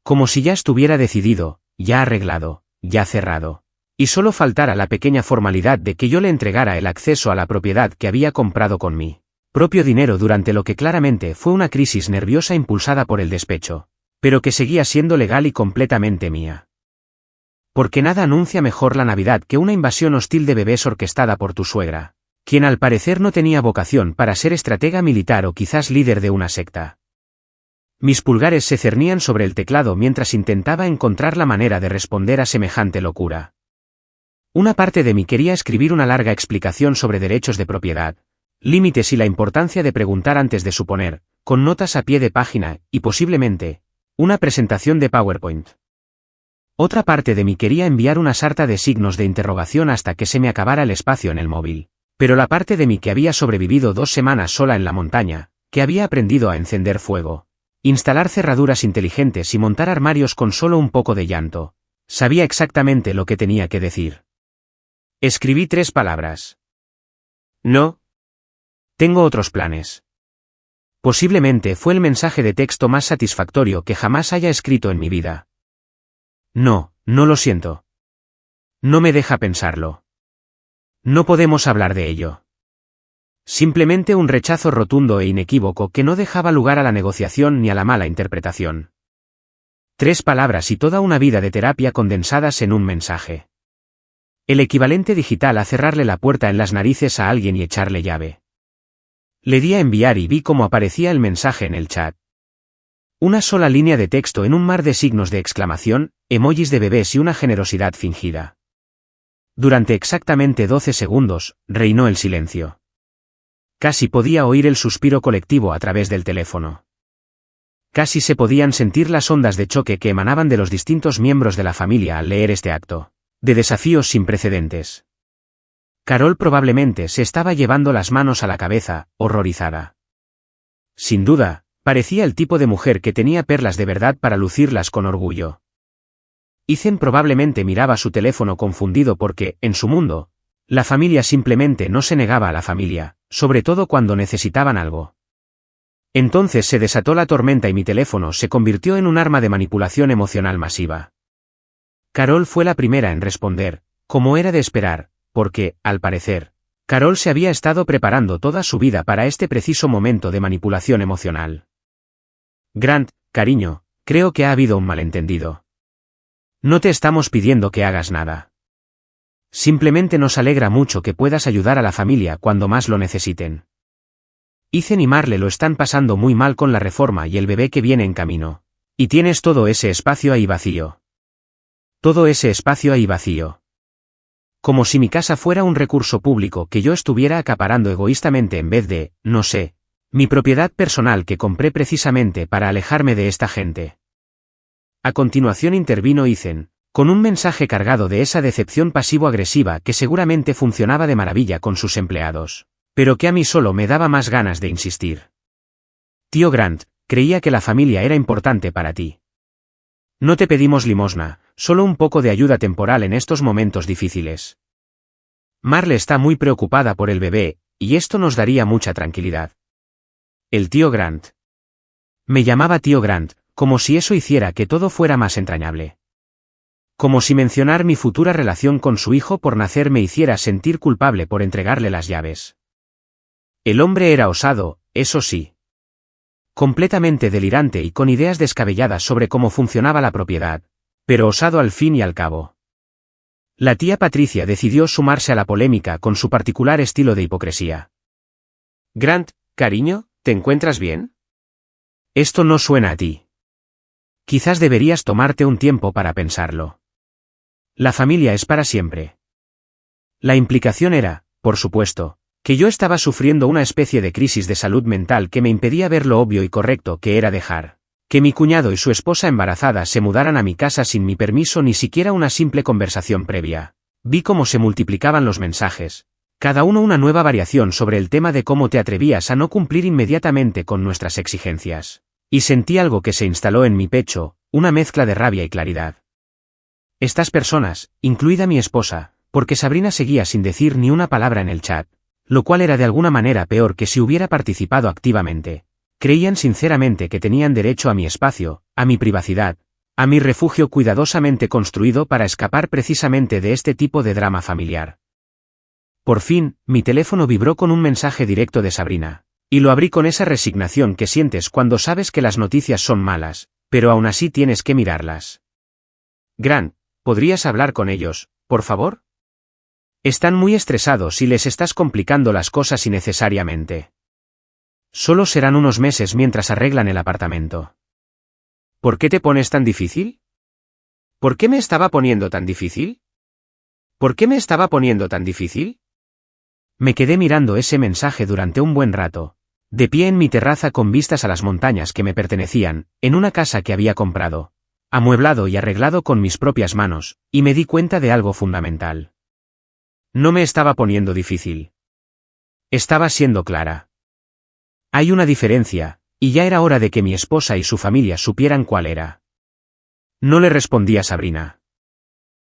Como si ya estuviera decidido, ya arreglado, ya cerrado. Y solo faltara la pequeña formalidad de que yo le entregara el acceso a la propiedad que había comprado con mi propio dinero durante lo que claramente fue una crisis nerviosa impulsada por el despecho, pero que seguía siendo legal y completamente mía. Porque nada anuncia mejor la Navidad que una invasión hostil de bebés orquestada por tu suegra, quien al parecer no tenía vocación para ser estratega militar o quizás líder de una secta. Mis pulgares se cernían sobre el teclado mientras intentaba encontrar la manera de responder a semejante locura. Una parte de mí quería escribir una larga explicación sobre derechos de propiedad, límites y la importancia de preguntar antes de suponer, con notas a pie de página, y posiblemente, una presentación de PowerPoint. Otra parte de mí quería enviar una sarta de signos de interrogación hasta que se me acabara el espacio en el móvil, pero la parte de mí que había sobrevivido 2 semanas sola en la montaña, que había aprendido a encender fuego, instalar cerraduras inteligentes y montar armarios con solo un poco de llanto, sabía exactamente lo que tenía que decir. Escribí 3 palabras. No. Tengo otros planes. Posiblemente fue el mensaje de texto más satisfactorio que jamás haya escrito en mi vida. No, no lo siento. No me deja pensarlo. No podemos hablar de ello. Simplemente un rechazo rotundo e inequívoco que no dejaba lugar a la negociación ni a la mala interpretación. 3 palabras y toda una vida de terapia condensadas en un mensaje. El equivalente digital a cerrarle la puerta en las narices a alguien y echarle llave. Le di a enviar y vi cómo aparecía el mensaje en el chat. Una sola línea de texto en un mar de signos de exclamación, emojis de bebés y una generosidad fingida. Durante exactamente 12 segundos, reinó el silencio. Casi podía oír el suspiro colectivo a través del teléfono. Casi se podían sentir las ondas de choque que emanaban de los distintos miembros de la familia al leer este acto de desafíos sin precedentes. Carol probablemente se estaba llevando las manos a la cabeza, horrorizada. Sin duda, parecía el tipo de mujer que tenía perlas de verdad para lucirlas con orgullo. Ethan probablemente miraba su teléfono confundido porque, en su mundo, la familia simplemente no se negaba a la familia, sobre todo cuando necesitaban algo. Entonces se desató la tormenta y mi teléfono se convirtió en un arma de manipulación emocional masiva. Carol fue la primera en responder, como era de esperar, porque, al parecer, Carol se había estado preparando toda su vida para este preciso momento de manipulación emocional. Grant, cariño, creo que ha habido un malentendido. No te estamos pidiendo que hagas nada. Simplemente nos alegra mucho que puedas ayudar a la familia cuando más lo necesiten. Ethan y Marle lo están pasando muy mal con la reforma y el bebé que viene en camino. Y tienes todo ese espacio ahí vacío. Todo ese espacio ahí vacío. Como si mi casa fuera un recurso público que yo estuviera acaparando egoístamente en vez de, no sé, mi propiedad personal que compré precisamente para alejarme de esta gente. A continuación intervino Ethan, con un mensaje cargado de esa decepción pasivo-agresiva que seguramente funcionaba de maravilla con sus empleados, pero que a mí solo me daba más ganas de insistir. Tío Grant, creía que la familia era importante para ti. No te pedimos limosna, solo un poco de ayuda temporal en estos momentos difíciles. Marle está muy preocupada por el bebé, y esto nos daría mucha tranquilidad. El tío Grant. Me llamaba tío Grant, como si eso hiciera que todo fuera más entrañable. Como si mencionar mi futura relación con su hijo por nacer me hiciera sentir culpable por entregarle las llaves. El hombre era osado, eso sí. Completamente delirante y con ideas descabelladas sobre cómo funcionaba la propiedad, pero osado al fin y al cabo. La tía Patricia decidió sumarse a la polémica con su particular estilo de hipocresía. Grant, cariño, ¿te encuentras bien? Esto no suena a ti. Quizás deberías tomarte un tiempo para pensarlo. La familia es para siempre. La implicación era, por supuesto, que yo estaba sufriendo una especie de crisis de salud mental que me impedía ver lo obvio y correcto que era dejar que mi cuñado y su esposa embarazada se mudaran a mi casa sin mi permiso ni siquiera una simple conversación previa. Vi cómo se multiplicaban los mensajes, cada uno una nueva variación sobre el tema de cómo te atrevías a no cumplir inmediatamente con nuestras exigencias. Y sentí algo que se instaló en mi pecho, una mezcla de rabia y claridad. Estas personas, incluida mi esposa, porque Sabrina seguía sin decir ni una palabra en el chat, lo cual era de alguna manera peor que si hubiera participado activamente, creían sinceramente que tenían derecho a mi espacio, a mi privacidad, a mi refugio cuidadosamente construido para escapar precisamente de este tipo de drama familiar. Por fin, mi teléfono vibró con un mensaje directo de Sabrina, y lo abrí con esa resignación que sientes cuando sabes que las noticias son malas, pero aún así tienes que mirarlas. Grant, ¿podrías hablar con ellos, por favor? Están muy estresados y les estás complicando las cosas innecesariamente. Solo serán unos meses mientras arreglan el apartamento. ¿Por qué te pones tan difícil? ¿Por qué me estaba poniendo tan difícil? ¿Por qué me estaba poniendo tan difícil? Me quedé mirando ese mensaje durante un buen rato, de pie en mi terraza con vistas a las montañas que me pertenecían, en una casa que había comprado, amueblado y arreglado con mis propias manos, y me di cuenta de algo fundamental. No me estaba poniendo difícil. Estaba siendo clara. Hay una diferencia, y ya era hora de que mi esposa y su familia supieran cuál era. No le respondí a Sabrina.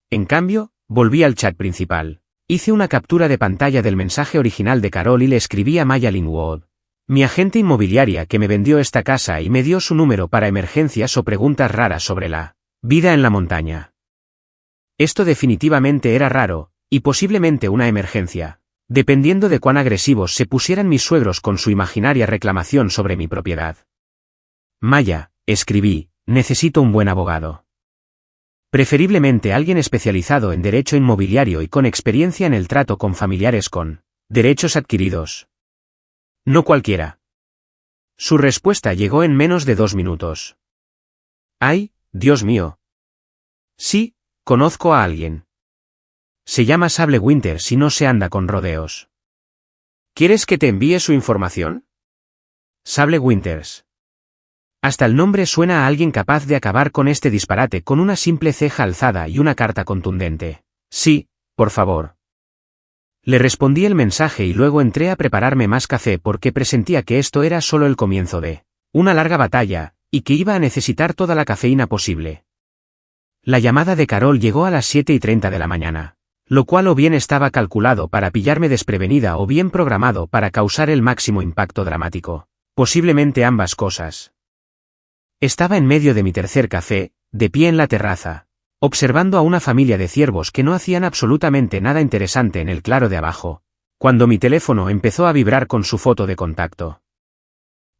En cambio, volví al chat principal. Hice una captura de pantalla del mensaje original de Carol y le escribí a Maya Linwood, mi agente inmobiliaria que me vendió esta casa y me dio su número para emergencias o preguntas raras sobre la vida en la montaña. Esto definitivamente era raro, y posiblemente una emergencia, dependiendo de cuán agresivos se pusieran mis suegros con su imaginaria reclamación sobre mi propiedad. Maya, escribí, necesito un buen abogado. Preferiblemente alguien especializado en derecho inmobiliario y con experiencia en el trato con familiares con derechos adquiridos. No cualquiera. Su respuesta llegó en menos de 2 minutos. ¡Ay, Dios mío! Sí, conozco a alguien. Se llama Sable Winters y no se anda con rodeos. ¿Quieres que te envíe su información? Sable Winters. Hasta el nombre suena a alguien capaz de acabar con este disparate con una simple ceja alzada y una carta contundente. Sí, por favor. Le respondí el mensaje y luego entré a prepararme más café porque presentía que esto era solo el comienzo de una larga batalla, y que iba a necesitar toda la cafeína posible. La llamada de Carol llegó a las 7:30 de la mañana, lo cual o bien estaba calculado para pillarme desprevenida o bien programado para causar el máximo impacto dramático. Posiblemente ambas cosas. Estaba en medio de mi tercer café, de pie en la terraza, observando a una familia de ciervos que no hacían absolutamente nada interesante en el claro de abajo, cuando mi teléfono empezó a vibrar con su foto de contacto.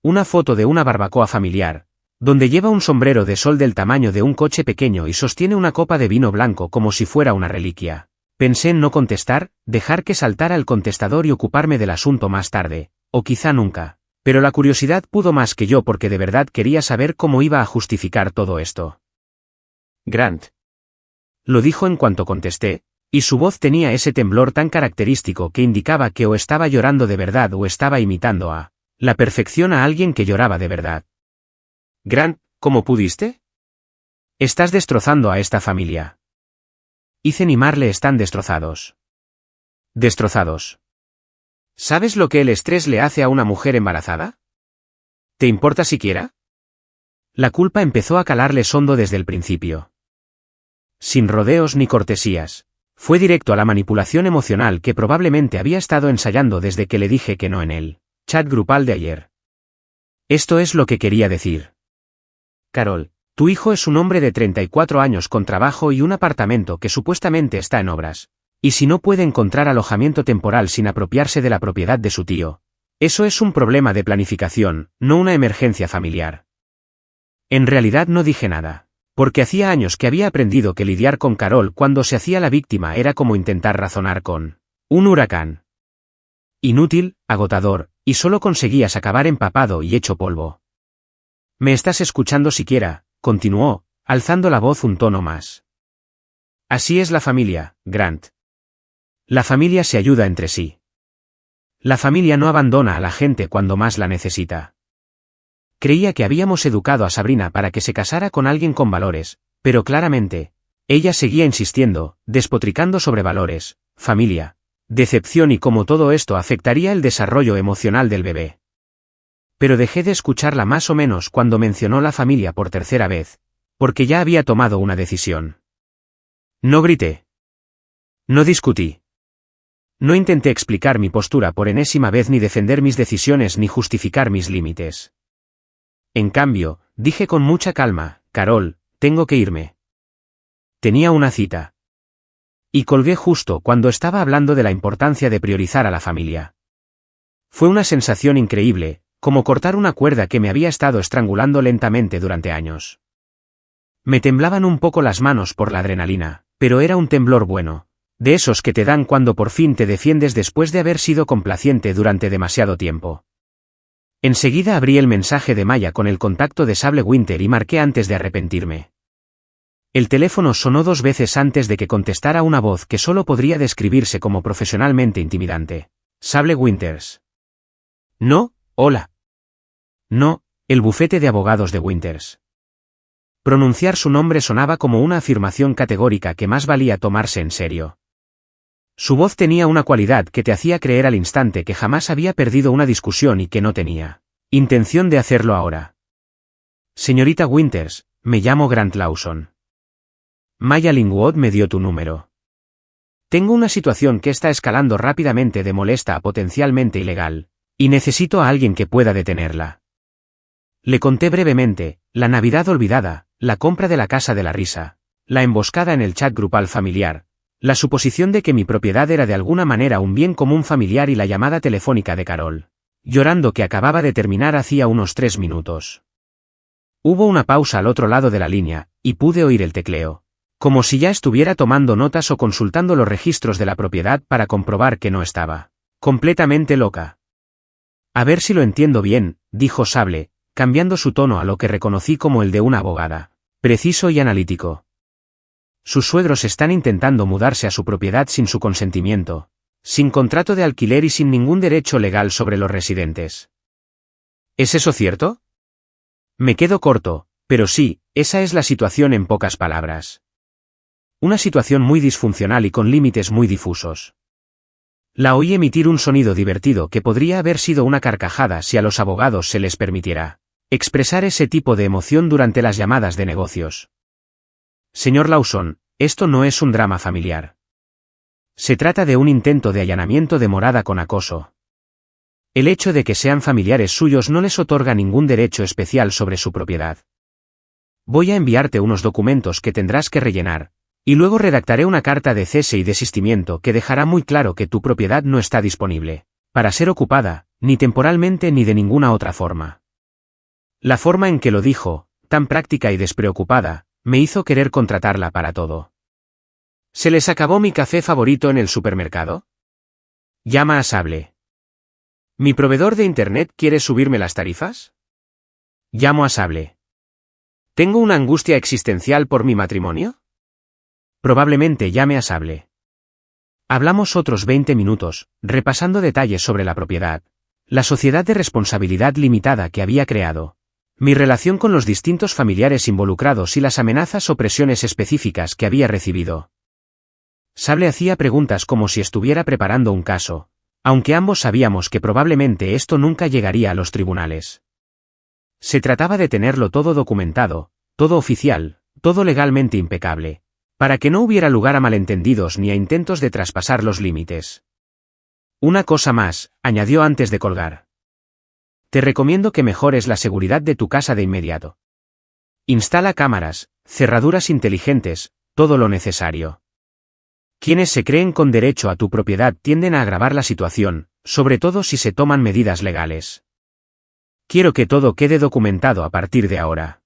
Una foto de una barbacoa familiar, donde lleva un sombrero de sol del tamaño de un coche pequeño y sostiene una copa de vino blanco como si fuera una reliquia. Pensé en no contestar, dejar que saltara el contestador y ocuparme del asunto más tarde, o quizá nunca. Pero la curiosidad pudo más que yo porque de verdad quería saber cómo iba a justificar todo esto. Grant. Lo dijo en cuanto contesté, y su voz tenía ese temblor tan característico que indicaba que o estaba llorando de verdad o estaba imitando a la perfección a alguien que lloraba de verdad. Grant, ¿cómo pudiste? Estás destrozando a esta familia. Ethan y Marle están destrozados. Destrozados. ¿Sabes lo que el estrés le hace a una mujer embarazada? ¿Te importa siquiera? La culpa empezó a calarles hondo desde el principio. Sin rodeos ni cortesías, fue directo a la manipulación emocional que probablemente había estado ensayando desde que le dije que no en el chat grupal de ayer. Esto es lo que quería decir. Carol, tu hijo es un hombre de 34 años con trabajo y un apartamento que supuestamente está en obras. Y si no puede encontrar alojamiento temporal sin apropiarse de la propiedad de su tío, eso es un problema de planificación, no una emergencia familiar. En realidad no dije nada, porque hacía años que había aprendido que lidiar con Carol cuando se hacía la víctima era como intentar razonar con un huracán. Inútil, agotador, y solo conseguías acabar empapado y hecho polvo. ¿Me estás escuchando siquiera?, continuó, alzando la voz un tono más. Así es la familia, Grant. La familia se ayuda entre sí. La familia no abandona a la gente cuando más la necesita. Creía que habíamos educado a Sabrina para que se casara con alguien con valores, pero claramente, ella seguía insistiendo, despotricando sobre valores, familia, decepción y cómo todo esto afectaría el desarrollo emocional del bebé. Pero dejé de escucharla más o menos cuando mencionó la familia por tercera vez, porque ya había tomado una decisión. No grité. No discutí. No intenté explicar mi postura por enésima vez ni defender mis decisiones ni justificar mis límites. En cambio, dije con mucha calma, Carol, tengo que irme. Tenía una cita. Y colgué justo cuando estaba hablando de la importancia de priorizar a la familia. Fue una sensación increíble, como cortar una cuerda que me había estado estrangulando lentamente durante años. Me temblaban un poco las manos por la adrenalina, pero era un temblor bueno, de esos que te dan cuando por fin te defiendes después de haber sido complaciente durante demasiado tiempo. Enseguida abrí el mensaje de Maya con el contacto de Sable Winter y marqué antes de arrepentirme. El teléfono sonó 2 veces antes de que contestara una voz que solo podría describirse como profesionalmente intimidante. Sable Winters. No, hola. No, el bufete de abogados de Winters. Pronunciar su nombre sonaba como una afirmación categórica que más valía tomarse en serio. Su voz tenía una cualidad que te hacía creer al instante que jamás había perdido una discusión y que no tenía intención de hacerlo ahora. Señorita Winters, me llamo Grant Lawson. Maya Lingwood me dio tu número. Tengo una situación que está escalando rápidamente de molesta a potencialmente ilegal, y necesito a alguien que pueda detenerla. Le conté brevemente, la Navidad olvidada, la compra de la casa de la risa, la emboscada en el chat grupal familiar, la suposición de que mi propiedad era de alguna manera un bien común familiar y la llamada telefónica de Carol, llorando que acababa de terminar hacía unos 3 minutos. Hubo una pausa al otro lado de la línea, y pude oír el tecleo, como si ya estuviera tomando notas o consultando los registros de la propiedad para comprobar que no estaba completamente loca. A ver si lo entiendo bien, dijo Sable, cambiando su tono a lo que reconocí como el de una abogada, preciso y analítico. Sus suegros están intentando mudarse a su propiedad sin su consentimiento, sin contrato de alquiler y sin ningún derecho legal sobre los residentes. ¿Es eso cierto? Me quedo corto, pero sí, esa es la situación en pocas palabras. Una situación muy disfuncional y con límites muy difusos. La oí emitir un sonido divertido que podría haber sido una carcajada si a los abogados se les permitiera expresar ese tipo de emoción durante las llamadas de negocios. Señor Lawson, esto no es un drama familiar. Se trata de un intento de allanamiento de morada con acoso. El hecho de que sean familiares suyos no les otorga ningún derecho especial sobre su propiedad. Voy a enviarte unos documentos que tendrás que rellenar, y luego redactaré una carta de cese y desistimiento que dejará muy claro que tu propiedad no está disponible para ser ocupada, ni temporalmente ni de ninguna otra forma. La forma en que lo dijo, tan práctica y despreocupada, me hizo querer contratarla para todo. ¿Se les acabó mi café favorito en el supermercado? Llama a Sable. ¿Mi proveedor de internet quiere subirme las tarifas? Llamo a Sable. ¿Tengo una angustia existencial por mi matrimonio? Probablemente llame a Sable. Hablamos otros 20 minutos, repasando detalles sobre la propiedad, la sociedad de responsabilidad limitada que había creado, mi relación con los distintos familiares involucrados y las amenazas o presiones específicas que había recibido. Sable hacía preguntas como si estuviera preparando un caso, aunque ambos sabíamos que probablemente esto nunca llegaría a los tribunales. Se trataba de tenerlo todo documentado, todo oficial, todo legalmente impecable, para que no hubiera lugar a malentendidos ni a intentos de traspasar los límites. Una cosa más, añadió antes de colgar. Te recomiendo que mejores la seguridad de tu casa de inmediato. Instala cámaras, cerraduras inteligentes, todo lo necesario. Quienes se creen con derecho a tu propiedad tienden a agravar la situación, sobre todo si se toman medidas legales. Quiero que todo quede documentado a partir de ahora.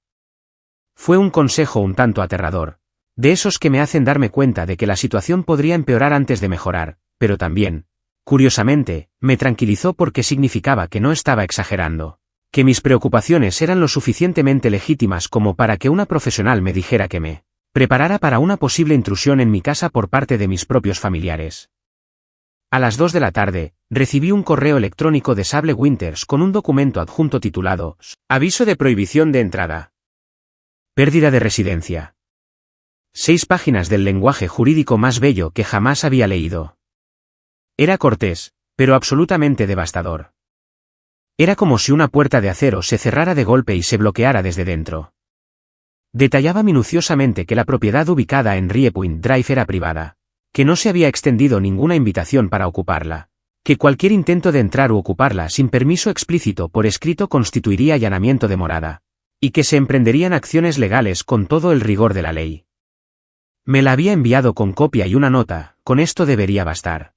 Fue un consejo un tanto aterrador, de esos que me hacen darme cuenta de que la situación podría empeorar antes de mejorar, pero también, curiosamente, me tranquilizó porque significaba que no estaba exagerando, que mis preocupaciones eran lo suficientemente legítimas como para que una profesional me dijera que me preparara para una posible intrusión en mi casa por parte de mis propios familiares. A las 2 de la tarde, recibí un correo electrónico de Sable Winters con un documento adjunto titulado Aviso de prohibición de entrada. Pérdida de residencia. 6 páginas del lenguaje jurídico más bello que jamás había leído. Era cortés, pero absolutamente devastador. Era como si una puerta de acero se cerrara de golpe y se bloqueara desde dentro. Detallaba minuciosamente que la propiedad ubicada en Riepoint Drive era privada, que no se había extendido ninguna invitación para ocuparla, que cualquier intento de entrar u ocuparla sin permiso explícito por escrito constituiría allanamiento de morada, y que se emprenderían acciones legales con todo el rigor de la ley. Me la había enviado con copia y una nota, con esto debería bastar.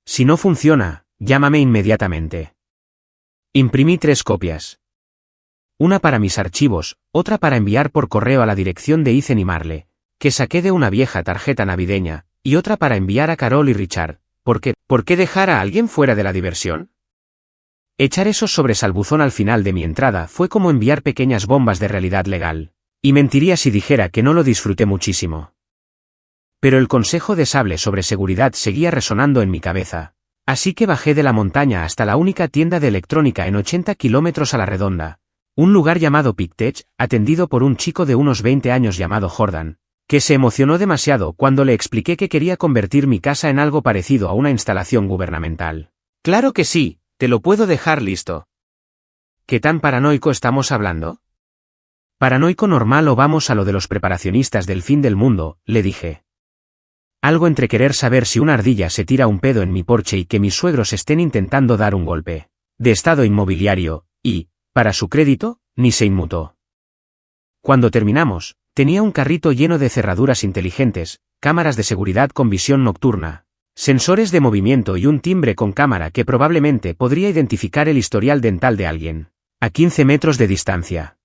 Si no funciona, llámame inmediatamente. Imprimí 3 copias. Una para mis archivos, otra para enviar por correo a la dirección de Ethan y Marle, que saqué de una vieja tarjeta navideña, y otra para enviar a Carol y Richard. ¿Por qué dejar a alguien fuera de la diversión? Echar esos sobres al buzón al final de mi entrada fue como enviar pequeñas bombas de realidad legal, y mentiría si dijera que no lo disfruté muchísimo. Pero el consejo de Sable sobre seguridad seguía resonando en mi cabeza, así que bajé de la montaña hasta la única tienda de electrónica en 80 kilómetros a la redonda, un lugar llamado PicTech, atendido por un chico de unos 20 años llamado Jordan, que se emocionó demasiado cuando le expliqué que quería convertir mi casa en algo parecido a una instalación gubernamental. Claro que sí, te lo puedo dejar listo. ¿Qué tan paranoico estamos hablando? Paranoico normal o vamos a lo de los preparacionistas del fin del mundo, le dije. Algo entre querer saber si una ardilla se tira un pedo en mi porche y que mis suegros estén intentando dar un golpe de estado inmobiliario, y, para su crédito, ni se inmutó. Cuando terminamos, tenía un carrito lleno de cerraduras inteligentes, cámaras de seguridad con visión nocturna, sensores de movimiento y un timbre con cámara que probablemente podría identificar el historial dental de alguien, a 15 metros de distancia.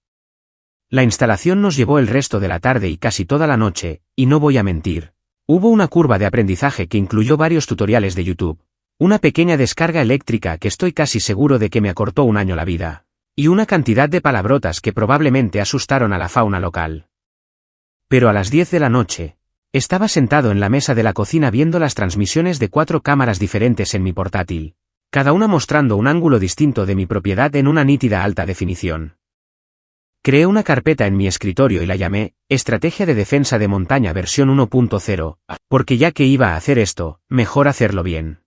La instalación nos llevó el resto de la tarde y casi toda la noche, y no voy a mentir. Hubo una curva de aprendizaje que incluyó varios tutoriales de YouTube, una pequeña descarga eléctrica que estoy casi seguro de que me acortó un año la vida, y una cantidad de palabrotas que probablemente asustaron a la fauna local. Pero a las 10 de la noche, estaba sentado en la mesa de la cocina viendo las transmisiones de 4 cámaras diferentes en mi portátil, cada una mostrando un ángulo distinto de mi propiedad en una nítida alta definición. Creé una carpeta en mi escritorio y la llamé Estrategia de Defensa de Montaña versión 1.0, porque ya que iba a hacer esto, mejor hacerlo bien.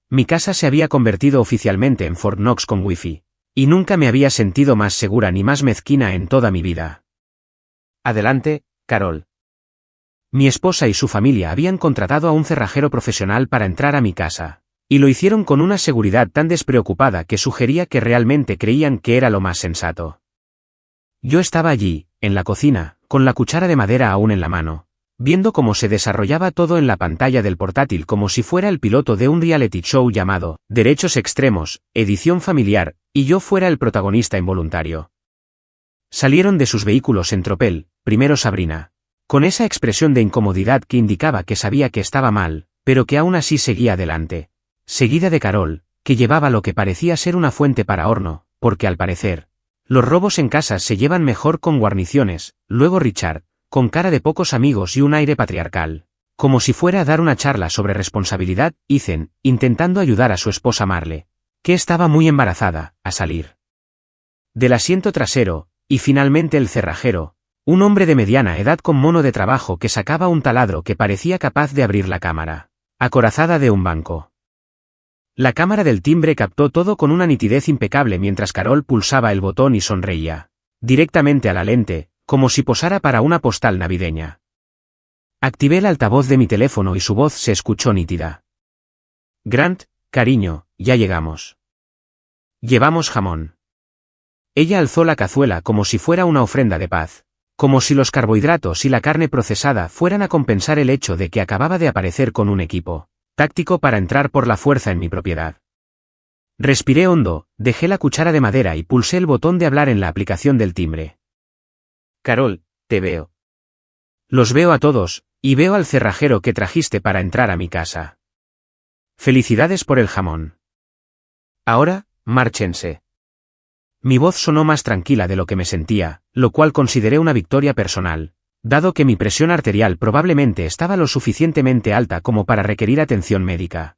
Mi casa se había convertido oficialmente en Fort Knox con Wi-Fi, y nunca me había sentido más segura ni más mezquina en toda mi vida. Adelante, Carol. Mi esposa y su familia habían contratado a un cerrajero profesional para entrar a mi casa, y lo hicieron con una seguridad tan despreocupada que sugería que realmente creían que era lo más sensato. Yo estaba allí, en la cocina, con la cuchara de madera aún en la mano, viendo cómo se desarrollaba todo en la pantalla del portátil como si fuera el piloto de un reality show llamado Derechos Extremos, Edición Familiar, y yo fuera el protagonista involuntario. Salieron de sus vehículos en tropel, primero Sabrina, con esa expresión de incomodidad que indicaba que sabía que estaba mal, pero que aún así seguía adelante, seguida de Carol, que llevaba lo que parecía ser una fuente para horno, porque al parecer, los robos en casas se llevan mejor con guarniciones, luego Richard, con cara de pocos amigos y un aire patriarcal, como si fuera a dar una charla sobre responsabilidad, Ethan, intentando ayudar a su esposa Marle, que estaba muy embarazada, a salir del asiento trasero, y finalmente el cerrajero, un hombre de mediana edad con mono de trabajo que sacaba un taladro que parecía capaz de abrir la cámara acorazada de un banco. La cámara del timbre captó todo con una nitidez impecable mientras Carol pulsaba el botón y sonreía directamente a la lente, como si posara para una postal navideña. Activé el altavoz de mi teléfono y su voz se escuchó nítida. Grant, cariño, ya llegamos. Llevamos jamón. Ella alzó la cazuela como si fuera una ofrenda de paz, como si los carbohidratos y la carne procesada fueran a compensar el hecho de que acababa de aparecer con un equipo táctico para entrar por la fuerza en mi propiedad. Respiré hondo, dejé la cuchara de madera y pulsé el botón de hablar en la aplicación del timbre. Carol, te veo. Los veo a todos, y veo al cerrajero que trajiste para entrar a mi casa. Felicidades por el jamón. Ahora, márchense. Mi voz sonó más tranquila de lo que me sentía, lo cual consideré una victoria personal, dado que mi presión arterial probablemente estaba lo suficientemente alta como para requerir atención médica.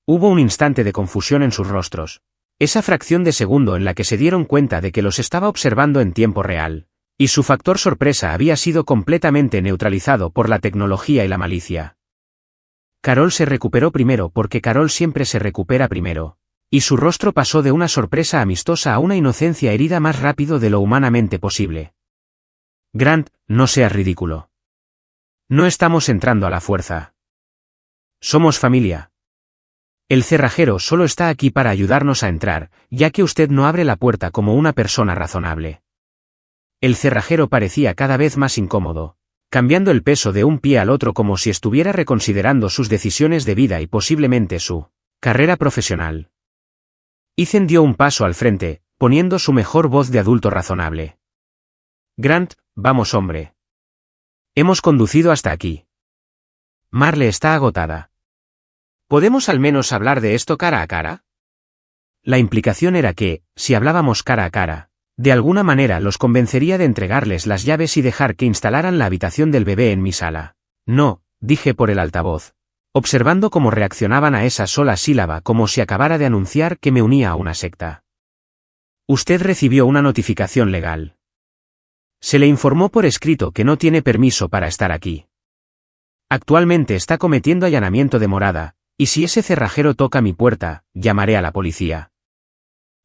Hubo un instante de confusión en sus rostros, esa fracción de segundo en la que se dieron cuenta de que los estaba observando en tiempo real, y su factor sorpresa había sido completamente neutralizado por la tecnología y la malicia. Carol se recuperó primero porque Carol siempre se recupera primero, y su rostro pasó de una sorpresa amistosa a una inocencia herida más rápido de lo humanamente posible. Grant, no seas ridículo. No estamos entrando a la fuerza. Somos familia. El cerrajero solo está aquí para ayudarnos a entrar, ya que usted no abre la puerta como una persona razonable. El cerrajero parecía cada vez más incómodo, cambiando el peso de un pie al otro como si estuviera reconsiderando sus decisiones de vida y posiblemente su carrera profesional. Ethan dio un paso al frente, poniendo su mejor voz de adulto razonable. Grant, vamos hombre. Hemos conducido hasta aquí. Marle está agotada. ¿Podemos al menos hablar de esto cara a cara? La implicación era que, si hablábamos cara a cara, de alguna manera los convencería de entregarles las llaves y dejar que instalaran la habitación del bebé en mi sala. No, dije por el altavoz, observando cómo reaccionaban a esa sola sílaba como si acabara de anunciar que me unía a una secta. Usted recibió una notificación legal. Se le informó por escrito que no tiene permiso para estar aquí. Actualmente está cometiendo allanamiento de morada, y si ese cerrajero toca mi puerta, llamaré a la policía.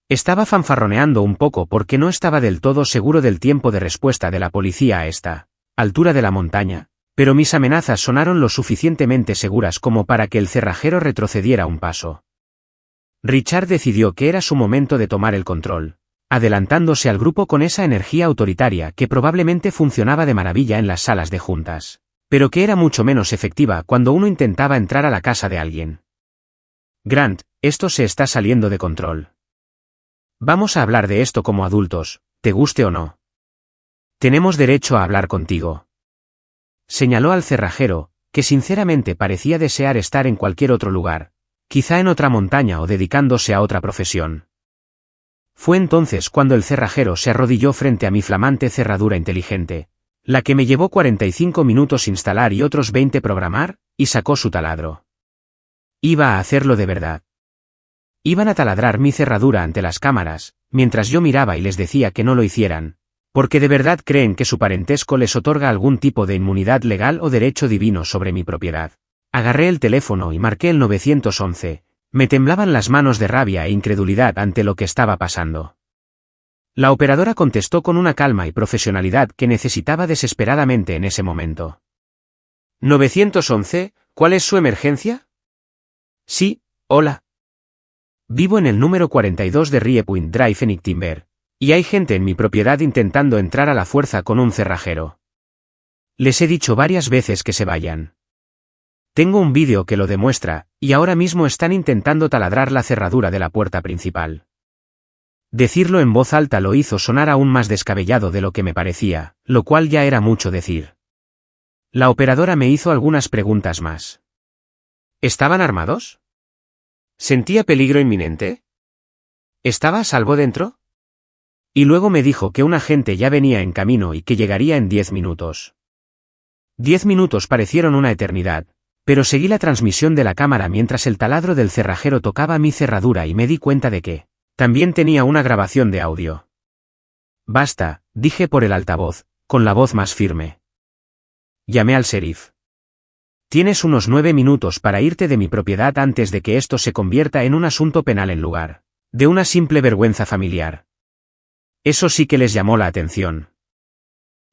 Estaba fanfarroneando un poco porque no estaba del todo seguro del tiempo de respuesta de la policía a esta altura de la montaña, pero mis amenazas sonaron lo suficientemente seguras como para que el cerrajero retrocediera un paso. Richard decidió que era su momento de tomar el control, adelantándose al grupo con esa energía autoritaria que probablemente funcionaba de maravilla en las salas de juntas, pero que era mucho menos efectiva cuando uno intentaba entrar a la casa de alguien. Grant, esto se está saliendo de control. Vamos a hablar de esto como adultos, te guste o no. Tenemos derecho a hablar contigo. Señaló al cerrajero, que sinceramente parecía desear estar en cualquier otro lugar, quizá en otra montaña o dedicándose a otra profesión. Fue entonces cuando el cerrajero se arrodilló frente a mi flamante cerradura inteligente, la que me llevó 45 minutos instalar y otros 20 programar, y sacó su taladro. Iba a hacerlo de verdad. Iban a taladrar mi cerradura ante las cámaras, mientras yo miraba y les decía que no lo hicieran, porque de verdad creen que su parentesco les otorga algún tipo de inmunidad legal o derecho divino sobre mi propiedad. Agarré el teléfono y marqué el 911, me temblaban las manos de rabia e incredulidad ante lo que estaba pasando. La operadora contestó con una calma y profesionalidad que necesitaba desesperadamente en ese momento. 911, ¿cuál es su emergencia? Sí, hola. Vivo en el número 42 de Riepoint Drive en Timber, y hay gente en mi propiedad intentando entrar a la fuerza con un cerrajero. Les he dicho varias veces que se vayan. Tengo un vídeo que lo demuestra, y ahora mismo están intentando taladrar la cerradura de la puerta principal. Decirlo en voz alta lo hizo sonar aún más descabellado de lo que me parecía, lo cual ya era mucho decir. La operadora me hizo algunas preguntas más. ¿Estaban armados? ¿Sentía peligro inminente? ¿Estaba a salvo dentro? Y luego me dijo que un agente ya venía en camino y que llegaría en 10 minutos. 10 minutos parecieron una eternidad, pero seguí la transmisión de la cámara mientras el taladro del cerrajero tocaba mi cerradura y me di cuenta de que también tenía una grabación de audio. Basta, dije por el altavoz, con la voz más firme. Llamé al sheriff. Tienes unos 9 minutos para irte de mi propiedad antes de que esto se convierta en un asunto penal en lugar de una simple vergüenza familiar. Eso sí que les llamó la atención.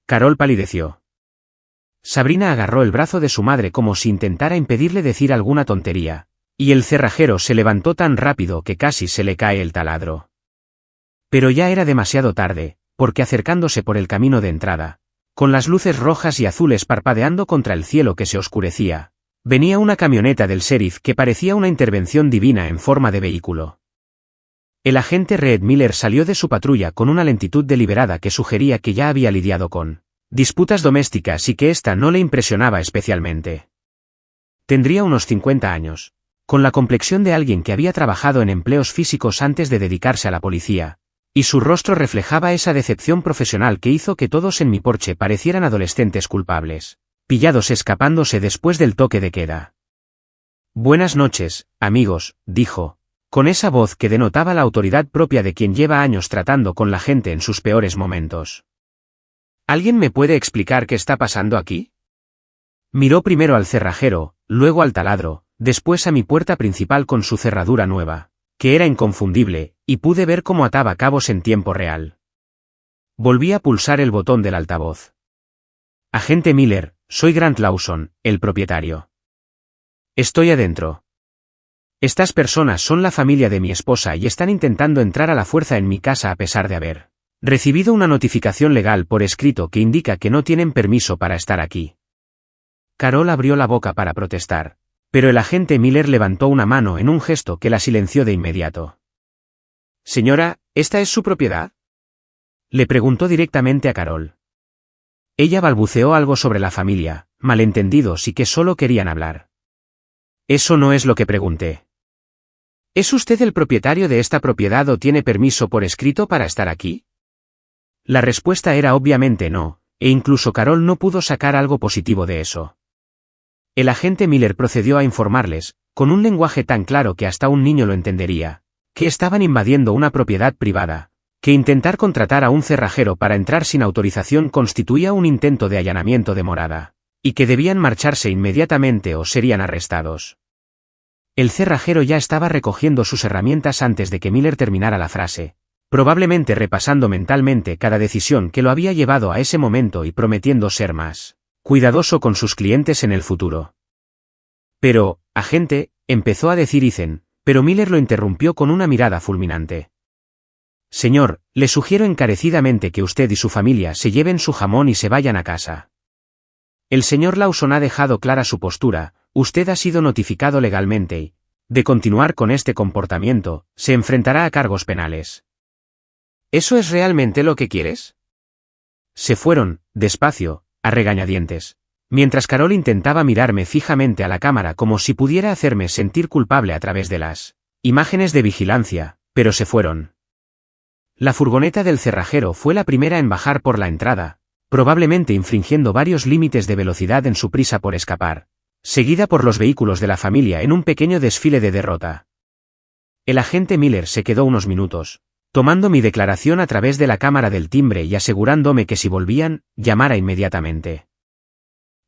Carol palideció. Sabrina agarró el brazo de su madre como si intentara impedirle decir alguna tontería, Y el cerrajero se levantó tan rápido que casi se le cae el taladro. Pero ya era demasiado tarde, porque acercándose por el camino de entrada, con las luces rojas y azules parpadeando contra el cielo que se oscurecía, venía una camioneta del sheriff que parecía una intervención divina en forma de vehículo. El agente Red Miller salió de su patrulla con una lentitud deliberada que sugería que ya había lidiado con disputas domésticas y que ésta no le impresionaba especialmente. Tendría unos 50 años, con la complexión de alguien que había trabajado en empleos físicos antes de dedicarse a la policía, y su rostro reflejaba esa decepción profesional que hizo que todos en mi porche parecieran adolescentes culpables, pillados escapándose después del toque de queda. Buenas noches, amigos, dijo, con esa voz que denotaba la autoridad propia de quien lleva años tratando con la gente en sus peores momentos. ¿Alguien me puede explicar qué está pasando aquí? Miró primero al cerrajero, luego al taladro, después a mi puerta principal con su cerradura nueva, que era inconfundible, y pude ver cómo ataba cabos en tiempo real. Volví a pulsar el botón del altavoz. Agente Miller, soy Grant Lawson, el propietario. Estoy adentro. Estas personas son la familia de mi esposa y están intentando entrar a la fuerza en mi casa a pesar de haber recibido una notificación legal por escrito que indica que no tienen permiso para estar aquí. Carol abrió la boca para protestar, pero el agente Miller levantó una mano en un gesto que la silenció de inmediato. Señora, ¿esta es su propiedad? Le preguntó directamente a Carol. Ella balbuceó algo sobre la familia, malentendidos y que solo querían hablar. Eso no es lo que pregunté. ¿Es usted el propietario de esta propiedad o tiene permiso por escrito para estar aquí? La respuesta era obviamente no, e incluso Carol no pudo sacar algo positivo de eso. El agente Miller procedió a informarles, con un lenguaje tan claro que hasta un niño lo entendería, que estaban invadiendo una propiedad privada, que intentar contratar a un cerrajero para entrar sin autorización constituía un intento de allanamiento de morada, y que debían marcharse inmediatamente o serían arrestados. El cerrajero ya estaba recogiendo sus herramientas antes de que Miller terminara la frase, probablemente repasando mentalmente cada decisión que lo había llevado a ese momento y prometiendo ser más cuidadoso con sus clientes en el futuro. Pero, agente, empezó a decir Ethan, pero Miller lo interrumpió con una mirada fulminante. Señor, le sugiero encarecidamente que usted y su familia se lleven su jamón y se vayan a casa. El señor Lawson ha dejado clara su postura, usted ha sido notificado legalmente y, de continuar con este comportamiento, se enfrentará a cargos penales. ¿Eso es realmente lo que quieres? Se fueron, despacio, a regañadientes, mientras Carol intentaba mirarme fijamente a la cámara como si pudiera hacerme sentir culpable a través de las imágenes de vigilancia, pero se fueron. La furgoneta del cerrajero fue la primera en bajar por la entrada, probablemente infringiendo varios límites de velocidad en su prisa por escapar, seguida por los vehículos de la familia en un pequeño desfile de derrota. El agente Miller se quedó unos minutos, tomando mi declaración a través de la cámara del timbre y asegurándome que si volvían, llamara inmediatamente.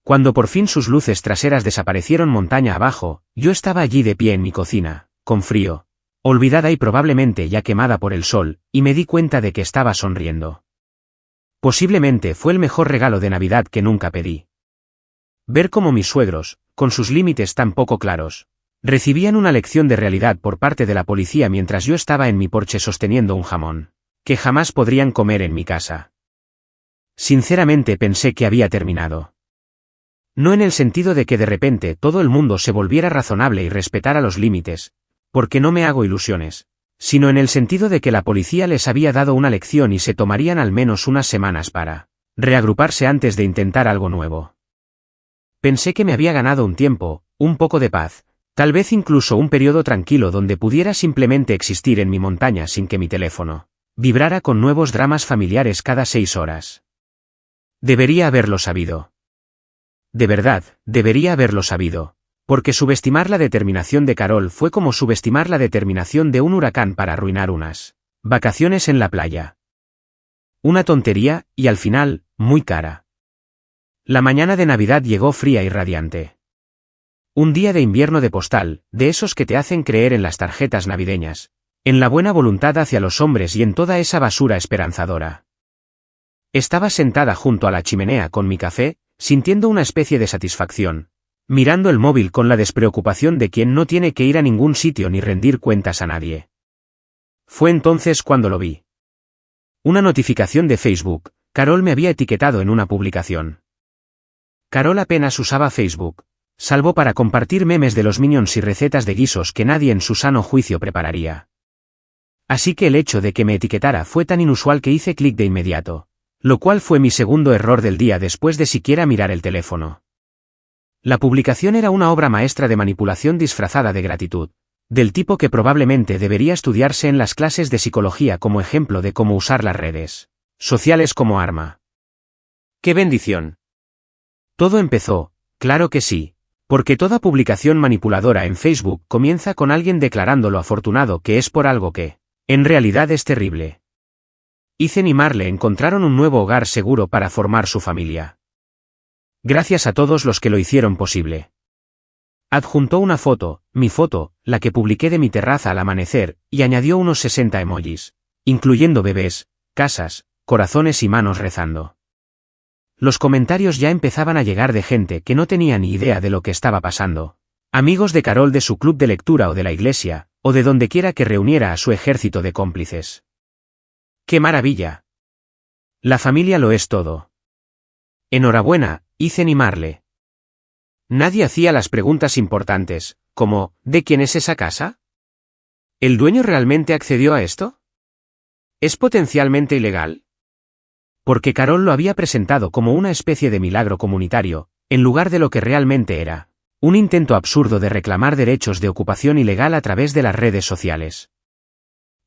Cuando por fin sus luces traseras desaparecieron montaña abajo, yo estaba allí de pie en mi cocina, con frío, olvidada y probablemente ya quemada por el sol, y me di cuenta de que estaba sonriendo. Posiblemente fue el mejor regalo de Navidad que nunca pedí. Ver cómo mis suegros, con sus límites tan poco claros, recibían una lección de realidad por parte de la policía mientras yo estaba en mi porche sosteniendo un jamón, que jamás podrían comer en mi casa. Sinceramente pensé que había terminado. No en el sentido de que de repente todo el mundo se volviera razonable y respetara los límites, porque no me hago ilusiones, sino en el sentido de que la policía les había dado una lección y se tomarían al menos unas semanas para reagruparse antes de intentar algo nuevo. Pensé que me había ganado un tiempo, un poco de paz, tal vez incluso un periodo tranquilo donde pudiera simplemente existir en mi montaña sin que mi teléfono vibrara con nuevos dramas familiares cada 6 horas. Debería haberlo sabido. De verdad, debería haberlo sabido, porque subestimar la determinación de Carol fue como subestimar la determinación de un huracán para arruinar unas vacaciones en la playa. Una tontería, y al final, muy cara. La mañana de Navidad llegó fría y radiante. Un día de invierno de postal, de esos que te hacen creer en las tarjetas navideñas, en la buena voluntad hacia los hombres y en toda esa basura esperanzadora. Estaba sentada junto a la chimenea con mi café, sintiendo una especie de satisfacción, mirando el móvil con la despreocupación de quien no tiene que ir a ningún sitio ni rendir cuentas a nadie. Fue entonces cuando lo vi. Una notificación de Facebook. Carol me había etiquetado en una publicación. Carol apenas usaba Facebook, salvo para compartir memes de los Minions y recetas de guisos que nadie en su sano juicio prepararía. Así que el hecho de que me etiquetara fue tan inusual que hice clic de inmediato, lo cual fue mi segundo error del día después de siquiera mirar el teléfono. La publicación era una obra maestra de manipulación disfrazada de gratitud, del tipo que probablemente debería estudiarse en las clases de psicología como ejemplo de cómo usar las redes sociales como arma. ¡Qué bendición! Todo empezó, claro que sí, porque toda publicación manipuladora en Facebook comienza con alguien declarando lo afortunado que es por algo que, en realidad, es terrible. Ethan y Marle encontraron un nuevo hogar seguro para formar su familia. Gracias a todos los que lo hicieron posible. Adjuntó una foto, mi foto, la que publiqué de mi terraza al amanecer, y añadió unos 60 emojis, incluyendo bebés, casas, corazones y manos rezando. Los comentarios ya empezaban a llegar de gente que no tenía ni idea de lo que estaba pasando. Amigos de Carol de su club de lectura o de la iglesia, o de donde quiera que reuniera a su ejército de cómplices. ¡Qué maravilla! La familia lo es todo. Enhorabuena, Ethan y Marle. Nadie hacía las preguntas importantes, como, ¿de quién es esa casa? ¿El dueño realmente accedió a esto? ¿Es potencialmente ilegal? Porque Carol lo había presentado como una especie de milagro comunitario, en lugar de lo que realmente era, un intento absurdo de reclamar derechos de ocupación ilegal a través de las redes sociales.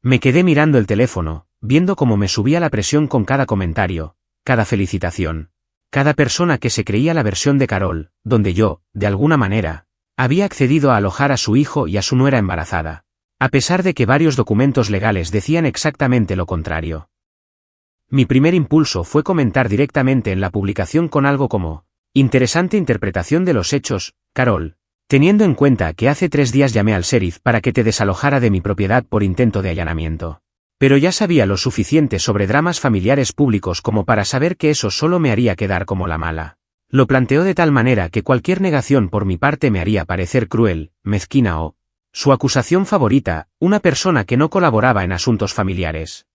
Me quedé mirando el teléfono, viendo cómo me subía la presión con cada comentario, cada felicitación, cada persona que se creía la versión de Carol, donde yo, de alguna manera, había accedido a alojar a su hijo y a su nuera embarazada, a pesar de que varios documentos legales decían exactamente lo contrario. Mi primer impulso fue comentar directamente en la publicación con algo como, interesante interpretación de los hechos, Carol, teniendo en cuenta que hace 3 días llamé al sheriff para que te desalojara de mi propiedad por intento de allanamiento. Pero ya sabía lo suficiente sobre dramas familiares públicos como para saber que eso solo me haría quedar como la mala. Lo planteó de tal manera que cualquier negación por mi parte me haría parecer cruel, mezquina o, su acusación favorita, una persona que no colaboraba en asuntos familiares.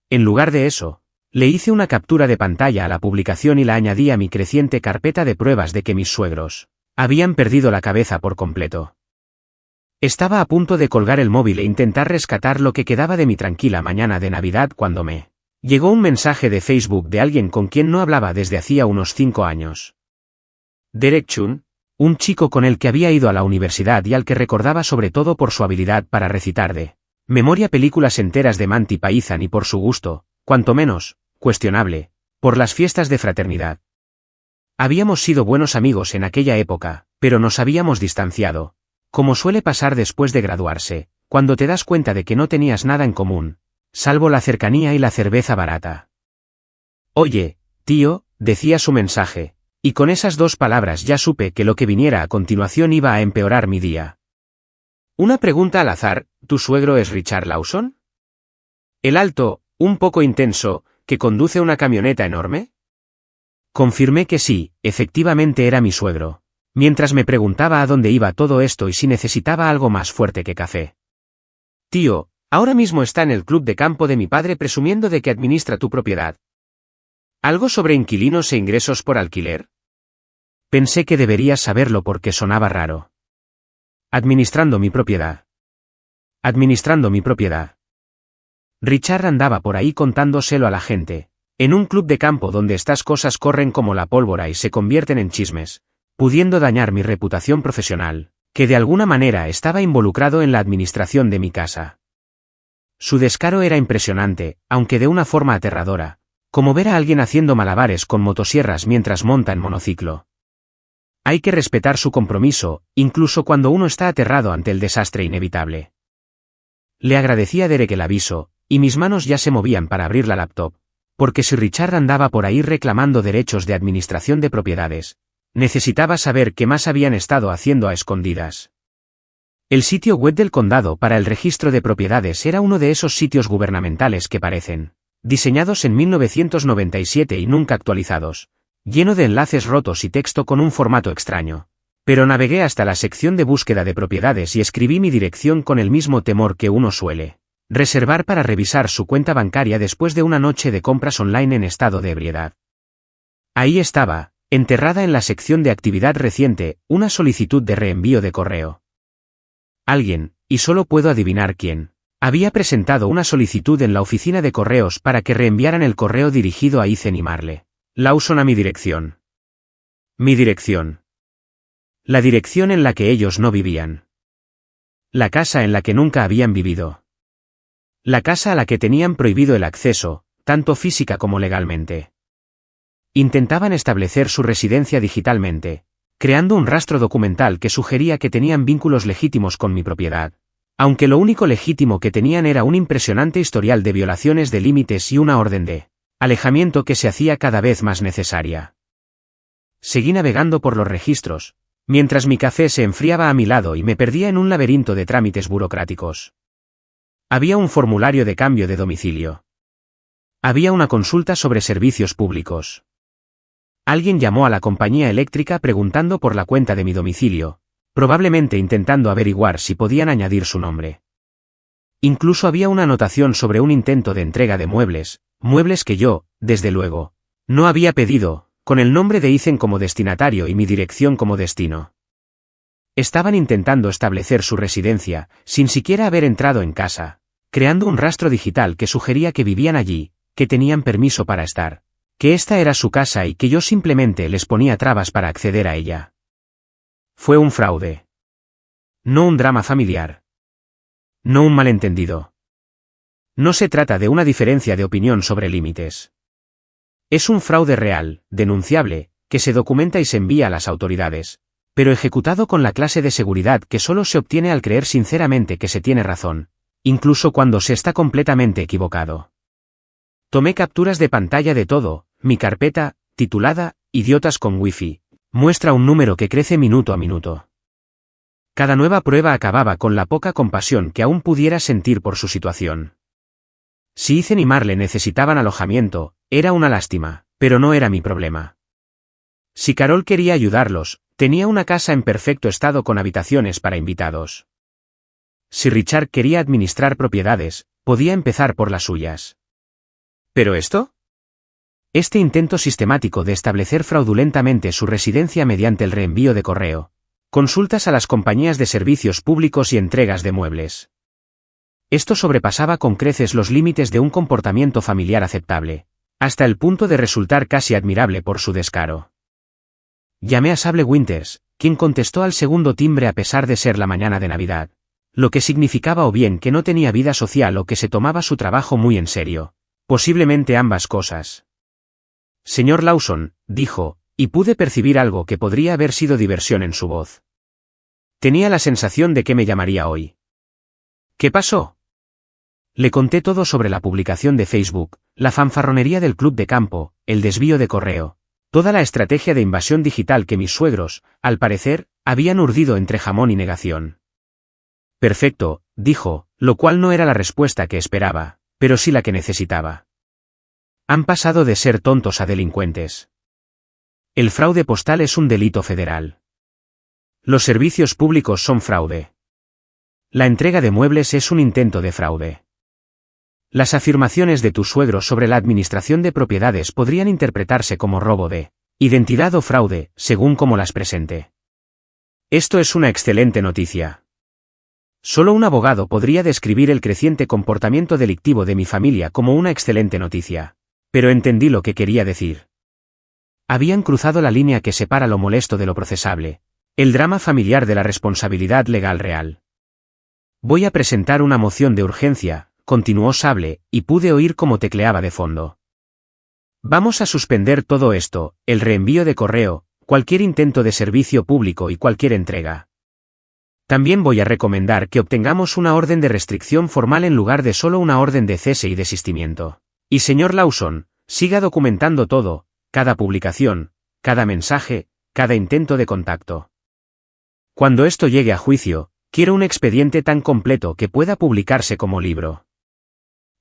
En lugar de eso, le hice una captura de pantalla a la publicación y la añadí a mi creciente carpeta de pruebas de que mis suegros habían perdido la cabeza por completo. Estaba a punto de colgar el móvil e intentar rescatar lo que quedaba de mi tranquila mañana de Navidad cuando me llegó un mensaje de Facebook de alguien con quien no hablaba desde hacía unos 5 años. Derek Chun, un chico con el que había ido a la universidad y al que recordaba sobre todo por su habilidad para recitar de memoria películas enteras de Monty Python y por su gusto, cuanto menos, cuestionable, por las fiestas de fraternidad. Habíamos sido buenos amigos en aquella época, pero nos habíamos distanciado, como suele pasar después de graduarse, cuando te das cuenta de que no tenías nada en común, salvo la cercanía y la cerveza barata. Oye, tío, decía su mensaje, y con esas 2 palabras ya supe que lo que viniera a continuación iba a empeorar mi día. Una pregunta al azar, ¿tu suegro es Richard Lawson? ¿El alto, un poco intenso, que conduce una camioneta enorme? Confirmé que sí, efectivamente era mi suegro, mientras me preguntaba a dónde iba todo esto y si necesitaba algo más fuerte que café. Tío, ahora mismo está en el club de campo de mi padre presumiendo de que administra tu propiedad. ¿Algo sobre inquilinos e ingresos por alquiler? Pensé que deberías saberlo porque sonaba raro. Administrando mi propiedad. Administrando mi propiedad. Richard andaba por ahí contándoselo a la gente, en un club de campo donde estas cosas corren como la pólvora y se convierten en chismes, pudiendo dañar mi reputación profesional, que de alguna manera estaba involucrado en la administración de mi casa. Su descaro era impresionante, aunque de una forma aterradora, como ver a alguien haciendo malabares con motosierras mientras monta en monociclo. Hay que respetar su compromiso, incluso cuando uno está aterrado ante el desastre inevitable. Le agradecí a Derek el aviso, y mis manos ya se movían para abrir la laptop, porque si Richard andaba por ahí reclamando derechos de administración de propiedades, necesitaba saber qué más habían estado haciendo a escondidas. El sitio web del condado para el registro de propiedades era uno de esos sitios gubernamentales que parecen diseñados en 1997 y nunca actualizados, lleno de enlaces rotos y texto con un formato extraño, Pero navegué hasta la sección de búsqueda de propiedades y escribí mi dirección con el mismo temor que uno suele reservar para revisar su cuenta bancaria después de una noche de compras online en estado de ebriedad. Ahí estaba, enterrada en la sección de actividad reciente, una solicitud de reenvío de correo. Alguien, y solo puedo adivinar quién, había presentado una solicitud en la oficina de correos para que reenviaran el correo dirigido a Ethan y Marle Lawson a mi dirección. Mi dirección. La dirección en la que ellos no vivían. La casa en la que nunca habían vivido. La casa a la que tenían prohibido el acceso, tanto física como legalmente. Intentaban establecer su residencia digitalmente, creando un rastro documental que sugería que tenían vínculos legítimos con mi propiedad, aunque lo único legítimo que tenían era un impresionante historial de violaciones de límites y una orden de alejamiento que se hacía cada vez más necesaria. Seguí navegando por los registros, mientras mi café se enfriaba a mi lado y me perdía en un laberinto de trámites burocráticos. Había un formulario de cambio de domicilio. Había una consulta sobre servicios públicos. Alguien llamó a la compañía eléctrica preguntando por la cuenta de mi domicilio, probablemente intentando averiguar si podían añadir su nombre. Incluso había una anotación sobre un intento de entrega de muebles que yo, desde luego, no había pedido, con el nombre de Ethan como destinatario y mi dirección como destino. Estaban intentando establecer su residencia, sin siquiera haber entrado en casa, creando un rastro digital que sugería que vivían allí, que tenían permiso para estar, que esta era su casa y que yo simplemente les ponía trabas para acceder a ella. Fue un fraude. No un drama familiar. No un malentendido. No se trata de una diferencia de opinión sobre límites. Es un fraude real, denunciable, que se documenta y se envía a las autoridades, pero ejecutado con la clase de seguridad que solo se obtiene al creer sinceramente que se tiene razón, incluso cuando se está completamente equivocado. Tomé capturas de pantalla de todo. Mi carpeta, titulada Idiotas con Wi-Fi, muestra un número que crece minuto a minuto. Cada nueva prueba acababa con la poca compasión que aún pudiera sentir por su situación. Si Ethan y Marle necesitaban alojamiento, era una lástima, pero no era mi problema. Si Carol quería ayudarlos, tenía una casa en perfecto estado con habitaciones para invitados. Si Richard quería administrar propiedades, podía empezar por las suyas. ¿Pero esto? Este intento sistemático de establecer fraudulentamente su residencia mediante el reenvío de correo, consultas a las compañías de servicios públicos y entregas de muebles. Esto sobrepasaba con creces los límites de un comportamiento familiar aceptable, hasta el punto de resultar casi admirable por su descaro. Llamé a Sable Winters, quien contestó al segundo timbre a pesar de ser la mañana de Navidad, lo que significaba o bien que no tenía vida social o que se tomaba su trabajo muy en serio, posiblemente ambas cosas. Señor Lawson, dijo, y pude percibir algo que podría haber sido diversión en su voz. Tenía la sensación de que me llamaría hoy. ¿Qué pasó? Le conté todo sobre la publicación de Facebook, la fanfarronería del club de campo, el desvío de correo, toda la estrategia de invasión digital que mis suegros, al parecer, habían urdido entre jamón y negación. Perfecto, dijo, lo cual no era la respuesta que esperaba, pero sí la que necesitaba. Han pasado de ser tontos a delincuentes. El fraude postal es un delito federal. Los servicios públicos son fraude. La entrega de muebles es un intento de fraude. Las afirmaciones de tu suegro sobre la administración de propiedades podrían interpretarse como robo de identidad o fraude, según como las presente. Esto es una excelente noticia. Solo un abogado podría describir el creciente comportamiento delictivo de mi familia como una excelente noticia. Pero entendí lo que quería decir. Habían cruzado la línea que separa lo molesto de lo procesable, el drama familiar de la responsabilidad legal real. Voy a presentar una moción de urgencia, continuó Sable, y pude oír cómo tecleaba de fondo. Vamos a suspender todo esto, el reenvío de correo, cualquier intento de servicio público y cualquier entrega. También voy a recomendar que obtengamos una orden de restricción formal en lugar de solo una orden de cese y desistimiento. Y señor Lawson, siga documentando todo, cada publicación, cada mensaje, cada intento de contacto. Cuando esto llegue a juicio, quiero un expediente tan completo que pueda publicarse como libro.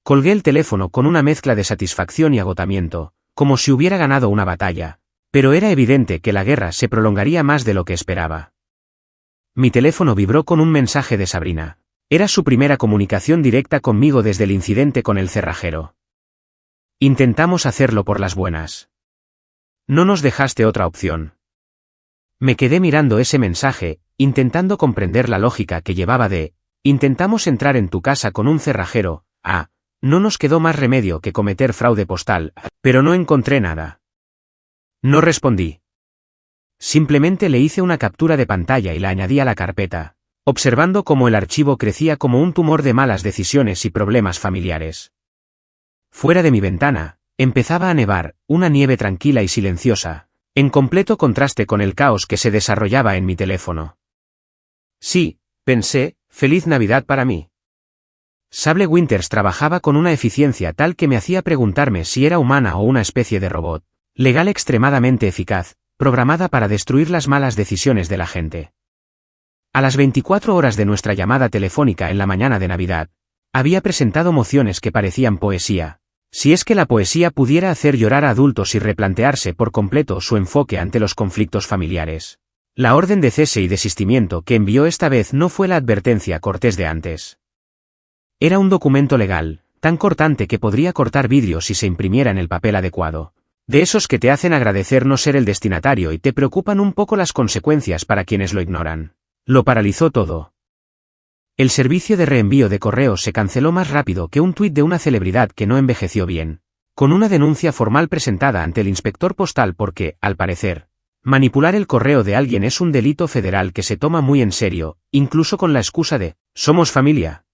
Colgué el teléfono con una mezcla de satisfacción y agotamiento, como si hubiera ganado una batalla, pero era evidente que la guerra se prolongaría más de lo que esperaba. Mi teléfono vibró con un mensaje de Sabrina. Era su primera comunicación directa conmigo desde el incidente con el cerrajero. Intentamos hacerlo por las buenas. No nos dejaste otra opción. Me quedé mirando ese mensaje, intentando comprender la lógica que llevaba de, intentamos entrar en tu casa con un cerrajero, no nos quedó más remedio que cometer fraude postal, pero no encontré nada. No respondí. Simplemente le hice una captura de pantalla y la añadí a la carpeta, observando cómo el archivo crecía como un tumor de malas decisiones y problemas familiares. Fuera de mi ventana, empezaba a nevar, una nieve tranquila y silenciosa, en completo contraste con el caos que se desarrollaba en mi teléfono. Sí, pensé, feliz Navidad para mí. Sable Winters trabajaba con una eficiencia tal que me hacía preguntarme si era humana o una especie de robot, legal extremadamente eficaz, programada para destruir las malas decisiones de la gente. A las 24 horas de nuestra llamada telefónica en la mañana de Navidad, había presentado mociones que parecían poesía, si es que la poesía pudiera hacer llorar a adultos y replantearse por completo su enfoque ante los conflictos familiares. La orden de cese y desistimiento que envió esta vez no fue la advertencia cortés de antes. Era un documento legal, tan cortante que podría cortar vidrio si se imprimiera en el papel adecuado. De esos que te hacen agradecer no ser el destinatario y te preocupan un poco las consecuencias para quienes lo ignoran. Lo paralizó todo. El servicio de reenvío de correos se canceló más rápido que un tuit de una celebridad que no envejeció bien, con una denuncia formal presentada ante el inspector postal porque, al parecer, manipular el correo de alguien es un delito federal que se toma muy en serio, incluso con la excusa de «somos familia».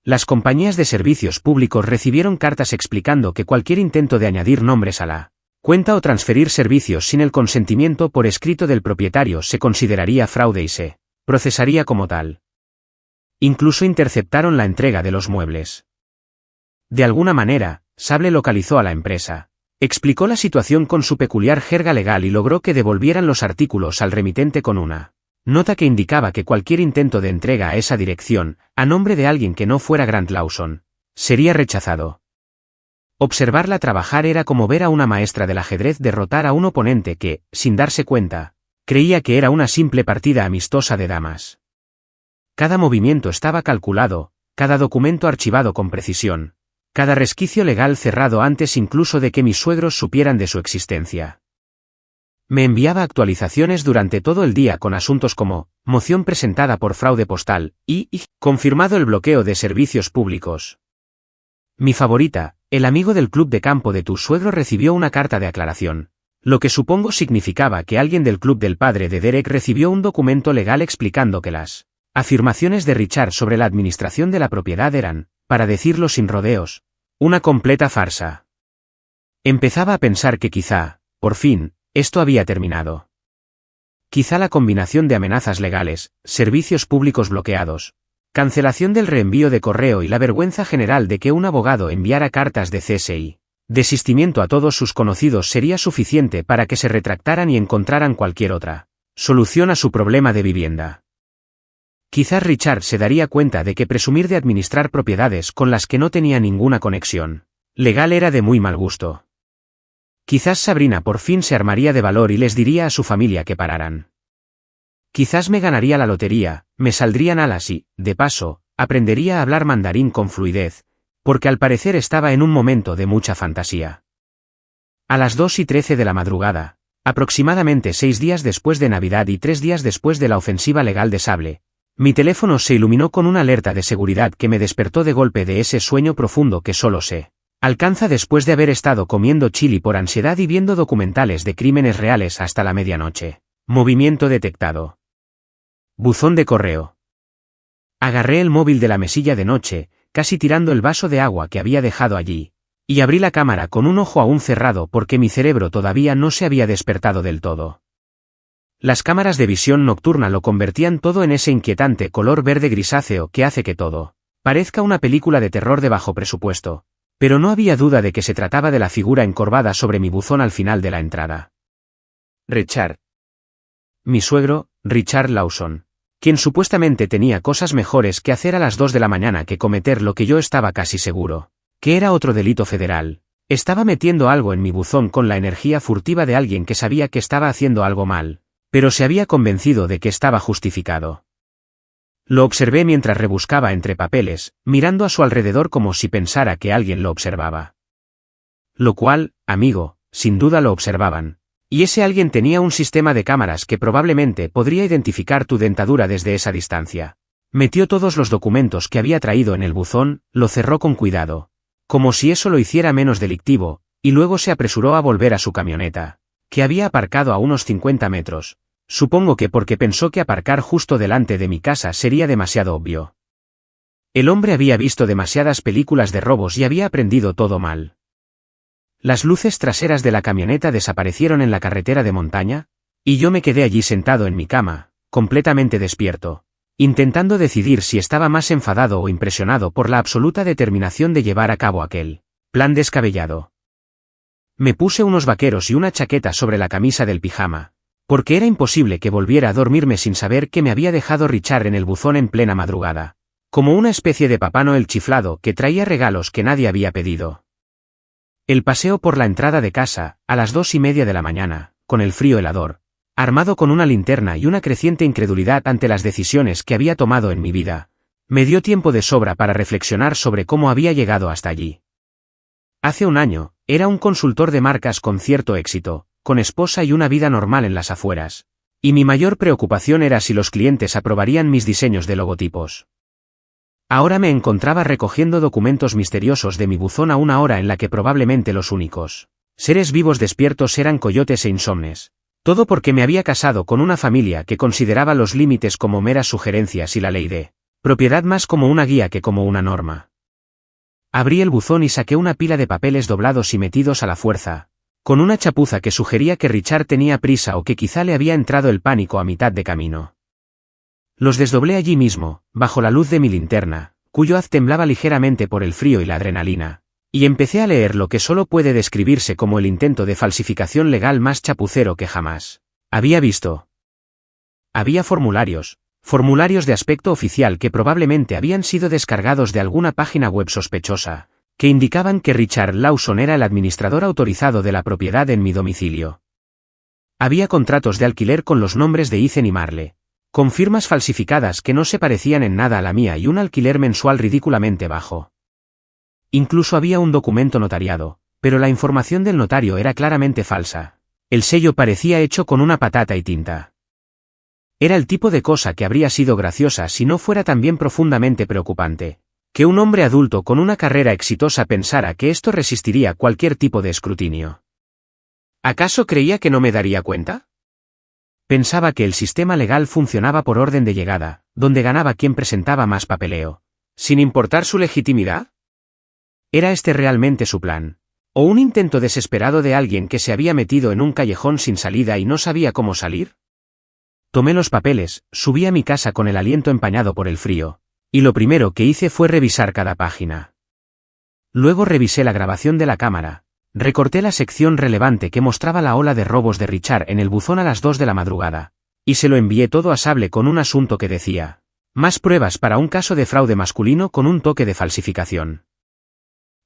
Las compañías de servicios públicos recibieron cartas explicando que cualquier intento de añadir nombres a la cuenta o transferir servicios sin el consentimiento por escrito del propietario se consideraría fraude y se procesaría como tal. Incluso interceptaron la entrega de los muebles. De alguna manera, Sable localizó a la empresa, explicó la situación con su peculiar jerga legal y logró que devolvieran los artículos al remitente con una nota que indicaba que cualquier intento de entrega a esa dirección, a nombre de alguien que no fuera Grant Lawson, sería rechazado. Observarla trabajar era como ver a una maestra del ajedrez derrotar a un oponente que, sin darse cuenta, creía que era una simple partida amistosa de damas. Cada movimiento estaba calculado, cada documento archivado con precisión, cada resquicio legal cerrado antes incluso de que mis suegros supieran de su existencia. Me enviaba actualizaciones durante todo el día con asuntos como, moción presentada por fraude postal, y confirmado el bloqueo de servicios públicos. Mi favorita, el amigo del club de campo de tu suegro recibió una carta de aclaración, lo que supongo significaba que alguien del club del padre de Derek recibió un documento legal explicando que las afirmaciones de Richard sobre la administración de la propiedad eran, para decirlo sin rodeos, una completa farsa. Empezaba a pensar que quizá, por fin, esto había terminado. Quizá la combinación de amenazas legales, servicios públicos bloqueados, cancelación del reenvío de correo y la vergüenza general de que un abogado enviara cartas de cese y desistimiento a todos sus conocidos sería suficiente para que se retractaran y encontraran cualquier otra solución a su problema de vivienda. Quizás Richard se daría cuenta de que presumir de administrar propiedades con las que no tenía ninguna conexión legal era de muy mal gusto. Quizás Sabrina por fin se armaría de valor y les diría a su familia que pararan. Quizás me ganaría la lotería, me saldrían alas y, de paso, aprendería a hablar mandarín con fluidez, porque al parecer estaba en un momento de mucha fantasía. A las 2:13 de la madrugada, aproximadamente 6 días después de Navidad y 3 días después de la ofensiva legal de Sable, mi teléfono se iluminó con una alerta de seguridad que me despertó de golpe de ese sueño profundo que solo se alcanza después de haber estado comiendo chili por ansiedad y viendo documentales de crímenes reales hasta la medianoche. Movimiento detectado. Buzón de correo. Agarré el móvil de la mesilla de noche, casi tirando el vaso de agua que había dejado allí, y abrí la cámara con un ojo aún cerrado porque mi cerebro todavía no se había despertado del todo. Las cámaras de visión nocturna lo convertían todo en ese inquietante color verde grisáceo que hace que todo parezca una película de terror de bajo presupuesto. Pero no había duda de que se trataba de la figura encorvada sobre mi buzón al final de la entrada. Richard. Mi suegro, Richard Lawson, quien supuestamente tenía cosas mejores que hacer a las 2 de la mañana que cometer lo que yo estaba casi seguro, que era otro delito federal, estaba metiendo algo en mi buzón con la energía furtiva de alguien que sabía que estaba haciendo algo mal, Pero se había convencido de que estaba justificado. Lo observé mientras rebuscaba entre papeles, mirando a su alrededor como si pensara que alguien lo observaba. Lo cual, amigo, sin duda lo observaban. Y ese alguien tenía un sistema de cámaras que probablemente podría identificar tu dentadura desde esa distancia. Metió todos los documentos que había traído en el buzón, lo cerró con cuidado, como si eso lo hiciera menos delictivo, y luego se apresuró a volver a su camioneta, que había aparcado a unos 50 metros. Supongo que porque pensó que aparcar justo delante de mi casa sería demasiado obvio. El hombre había visto demasiadas películas de robos y había aprendido todo mal. Las luces traseras de la camioneta desaparecieron en la carretera de montaña, y yo me quedé allí sentado en mi cama, completamente despierto, intentando decidir si estaba más enfadado o impresionado por la absoluta determinación de llevar a cabo aquel plan descabellado. Me puse unos vaqueros y una chaqueta sobre la camisa del pijama, porque era imposible que volviera a dormirme sin saber que me había dejado Richard en el buzón en plena madrugada, como una especie de Papá Noel chiflado que traía regalos que nadie había pedido. El paseo por la entrada de casa, a las 2:30 de la mañana, con el frío helador, armado con una linterna y una creciente incredulidad ante las decisiones que había tomado en mi vida, me dio tiempo de sobra para reflexionar sobre cómo había llegado hasta allí. Hace un año, era un consultor de marcas con cierto éxito, con esposa y una vida normal en las afueras, y mi mayor preocupación era si los clientes aprobarían mis diseños de logotipos. Ahora me encontraba recogiendo documentos misteriosos de mi buzón a una hora en la que probablemente los únicos seres vivos despiertos eran coyotes e insomnes. Todo porque me había casado con una familia que consideraba los límites como meras sugerencias y la ley de propiedad más como una guía que como una norma. Abrí el buzón y saqué una pila de papeles doblados y metidos a la fuerza, con una chapuza que sugería que Richard tenía prisa o que quizá le había entrado el pánico a mitad de camino. Los desdoblé allí mismo, bajo la luz de mi linterna, cuyo haz temblaba ligeramente por el frío y la adrenalina, y empecé a leer lo que solo puede describirse como el intento de falsificación legal más chapucero que jamás había visto. Había formularios de aspecto oficial que probablemente habían sido descargados de alguna página web sospechosa, que indicaban que Richard Lawson era el administrador autorizado de la propiedad en mi domicilio. Había contratos de alquiler con los nombres de Ethan y Marle, con firmas falsificadas que no se parecían en nada a la mía y un alquiler mensual ridículamente bajo. Incluso había un documento notariado, pero la información del notario era claramente falsa. El sello parecía hecho con una patata y tinta. Era el tipo de cosa que habría sido graciosa si no fuera también profundamente preocupante, que un hombre adulto con una carrera exitosa pensara que esto resistiría cualquier tipo de escrutinio. ¿Acaso creía que no me daría cuenta? Pensaba que el sistema legal funcionaba por orden de llegada, donde ganaba quien presentaba más papeleo, sin importar su legitimidad. ¿Era este realmente su plan? ¿O un intento desesperado de alguien que se había metido en un callejón sin salida y no sabía cómo salir? Tomé los papeles, subí a mi casa con el aliento empañado por el frío, y lo primero que hice fue revisar cada página. Luego revisé la grabación de la cámara. Recorté la sección relevante que mostraba la ola de robos de Richard en el buzón a las 2 de la madrugada, y se lo envié todo a Sable con un asunto que decía: más pruebas para un caso de fraude masculino con un toque de falsificación.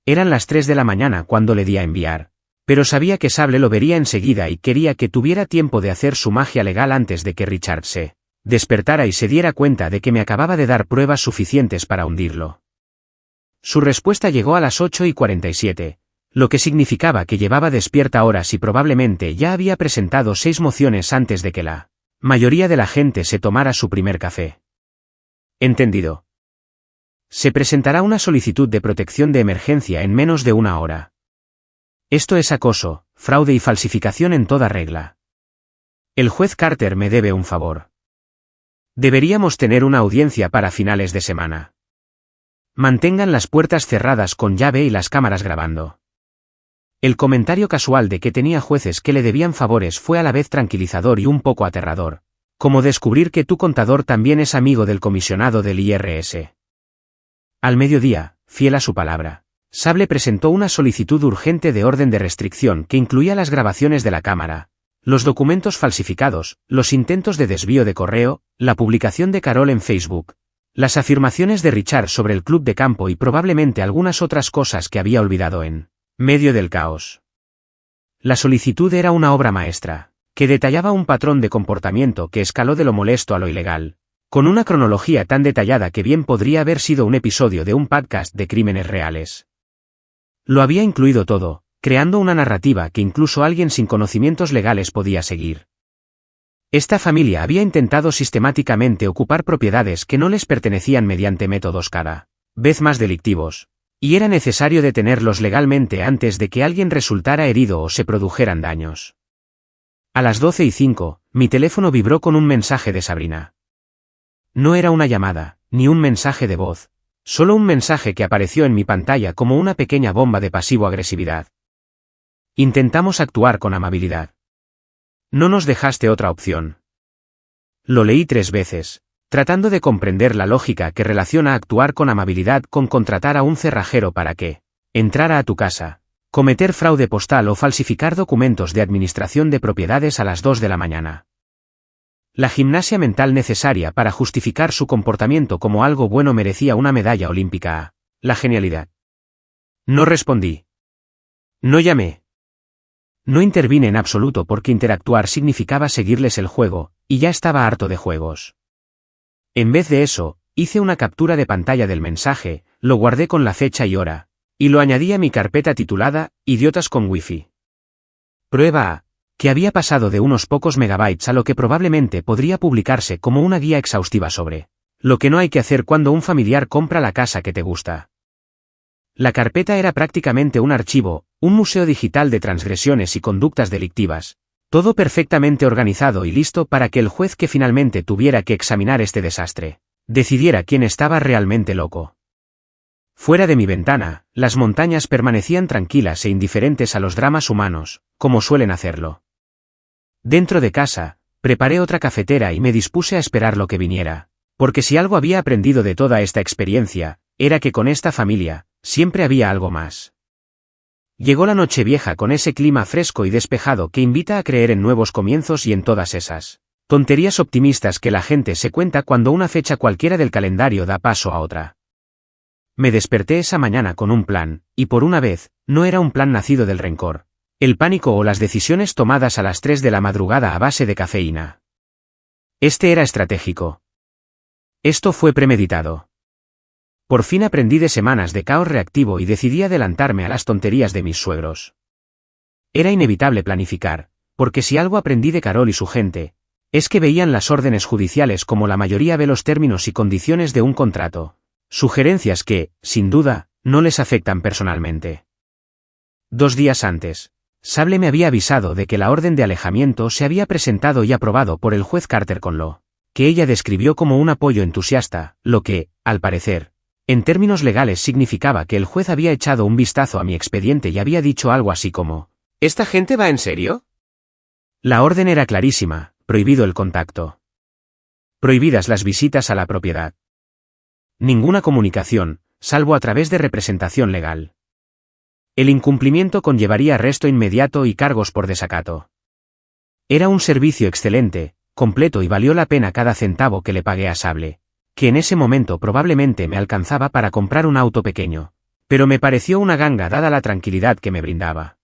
Eran las 3 de la mañana cuando le di a enviar, pero sabía que Sable lo vería enseguida y quería que tuviera tiempo de hacer su magia legal antes de que Richard se despertara y se diera cuenta de que me acababa de dar pruebas suficientes para hundirlo. Su respuesta llegó a las 8:47. Lo que significaba que llevaba despierta horas y probablemente ya había presentado 6 mociones antes de que la mayoría de la gente se tomara su primer café. Entendido. Se presentará una solicitud de protección de emergencia en menos de una hora. Esto es acoso, fraude y falsificación en toda regla. El juez Carter me debe un favor. Deberíamos tener una audiencia para finales de semana. Mantengan las puertas cerradas con llave y las cámaras grabando. El comentario casual de que tenía jueces que le debían favores fue a la vez tranquilizador y un poco aterrador, como descubrir que tu contador también es amigo del comisionado del IRS. Al mediodía, fiel a su palabra, Sable presentó una solicitud urgente de orden de restricción que incluía las grabaciones de la cámara, los documentos falsificados, los intentos de desvío de correo, la publicación de Carol en Facebook, las afirmaciones de Richard sobre el club de campo y probablemente algunas otras cosas que había olvidado en medio del caos. La solicitud era una obra maestra, que detallaba un patrón de comportamiento que escaló de lo molesto a lo ilegal, con una cronología tan detallada que bien podría haber sido un episodio de un podcast de crímenes reales. Lo había incluido todo, creando una narrativa que incluso alguien sin conocimientos legales podía seguir. Esta familia había intentado sistemáticamente ocupar propiedades que no les pertenecían mediante métodos cada vez más delictivos, y era necesario detenerlos legalmente antes de que alguien resultara herido o se produjeran daños. A las 12:05, mi teléfono vibró con un mensaje de Sabrina. No era una llamada, ni un mensaje de voz, solo un mensaje que apareció en mi pantalla como una pequeña bomba de pasivo-agresividad. Intentamos actuar con amabilidad. No nos dejaste otra opción. Lo leí 3 veces, tratando de comprender la lógica que relaciona actuar con amabilidad con contratar a un cerrajero para que entrara a tu casa, cometer fraude postal o falsificar documentos de administración de propiedades a las 2 de la mañana. La gimnasia mental necesaria para justificar su comportamiento como algo bueno merecía una medalla olímpica. La genialidad. No respondí. No llamé. No intervine en absoluto porque interactuar significaba seguirles el juego, y ya estaba harto de juegos. En vez de eso, hice una captura de pantalla del mensaje, lo guardé con la fecha y hora, y lo añadí a mi carpeta titulada Idiotas con Wi-Fi. Prueba A, que había pasado de unos pocos megabytes a lo que probablemente podría publicarse como una guía exhaustiva sobre lo que no hay que hacer cuando un familiar compra la casa que te gusta. La carpeta era prácticamente un archivo, un museo digital de transgresiones y conductas delictivas, todo perfectamente organizado y listo para que el juez que finalmente tuviera que examinar este desastre decidiera quién estaba realmente loco. Fuera de mi ventana, las montañas permanecían tranquilas e indiferentes a los dramas humanos, como suelen hacerlo. Dentro de casa, preparé otra cafetera y me dispuse a esperar lo que viniera, porque si algo había aprendido de toda esta experiencia, era que con esta familia, siempre había algo más. Llegó la Nochevieja con ese clima fresco y despejado que invita a creer en nuevos comienzos y en todas esas tonterías optimistas que la gente se cuenta cuando una fecha cualquiera del calendario da paso a otra. Me desperté esa mañana con un plan, y por una vez, no era un plan nacido del rencor, el pánico o las decisiones tomadas a las 3 de la madrugada a base de cafeína. Este era estratégico. Esto fue premeditado. Por fin aprendí de semanas de caos reactivo y decidí adelantarme a las tonterías de mis suegros. Era inevitable planificar, porque si algo aprendí de Carol y su gente, es que veían las órdenes judiciales como la mayoría ve los términos y condiciones de un contrato, sugerencias que, sin duda, no les afectan personalmente. 2 días antes, Sable me había avisado de que la orden de alejamiento se había presentado y aprobado por el juez Carter con lo que ella describió como un apoyo entusiasta, lo que, al parecer, en términos legales significaba que el juez había echado un vistazo a mi expediente y había dicho algo así como: ¿esta gente va en serio? La orden era clarísima: prohibido el contacto. Prohibidas las visitas a la propiedad. Ninguna comunicación, salvo a través de representación legal. El incumplimiento conllevaría arresto inmediato y cargos por desacato. Era un servicio excelente, completo y valió la pena cada centavo que le pagué a Sable, que en ese momento probablemente me alcanzaba para comprar un auto pequeño, pero me pareció una ganga dada la tranquilidad que me brindaba.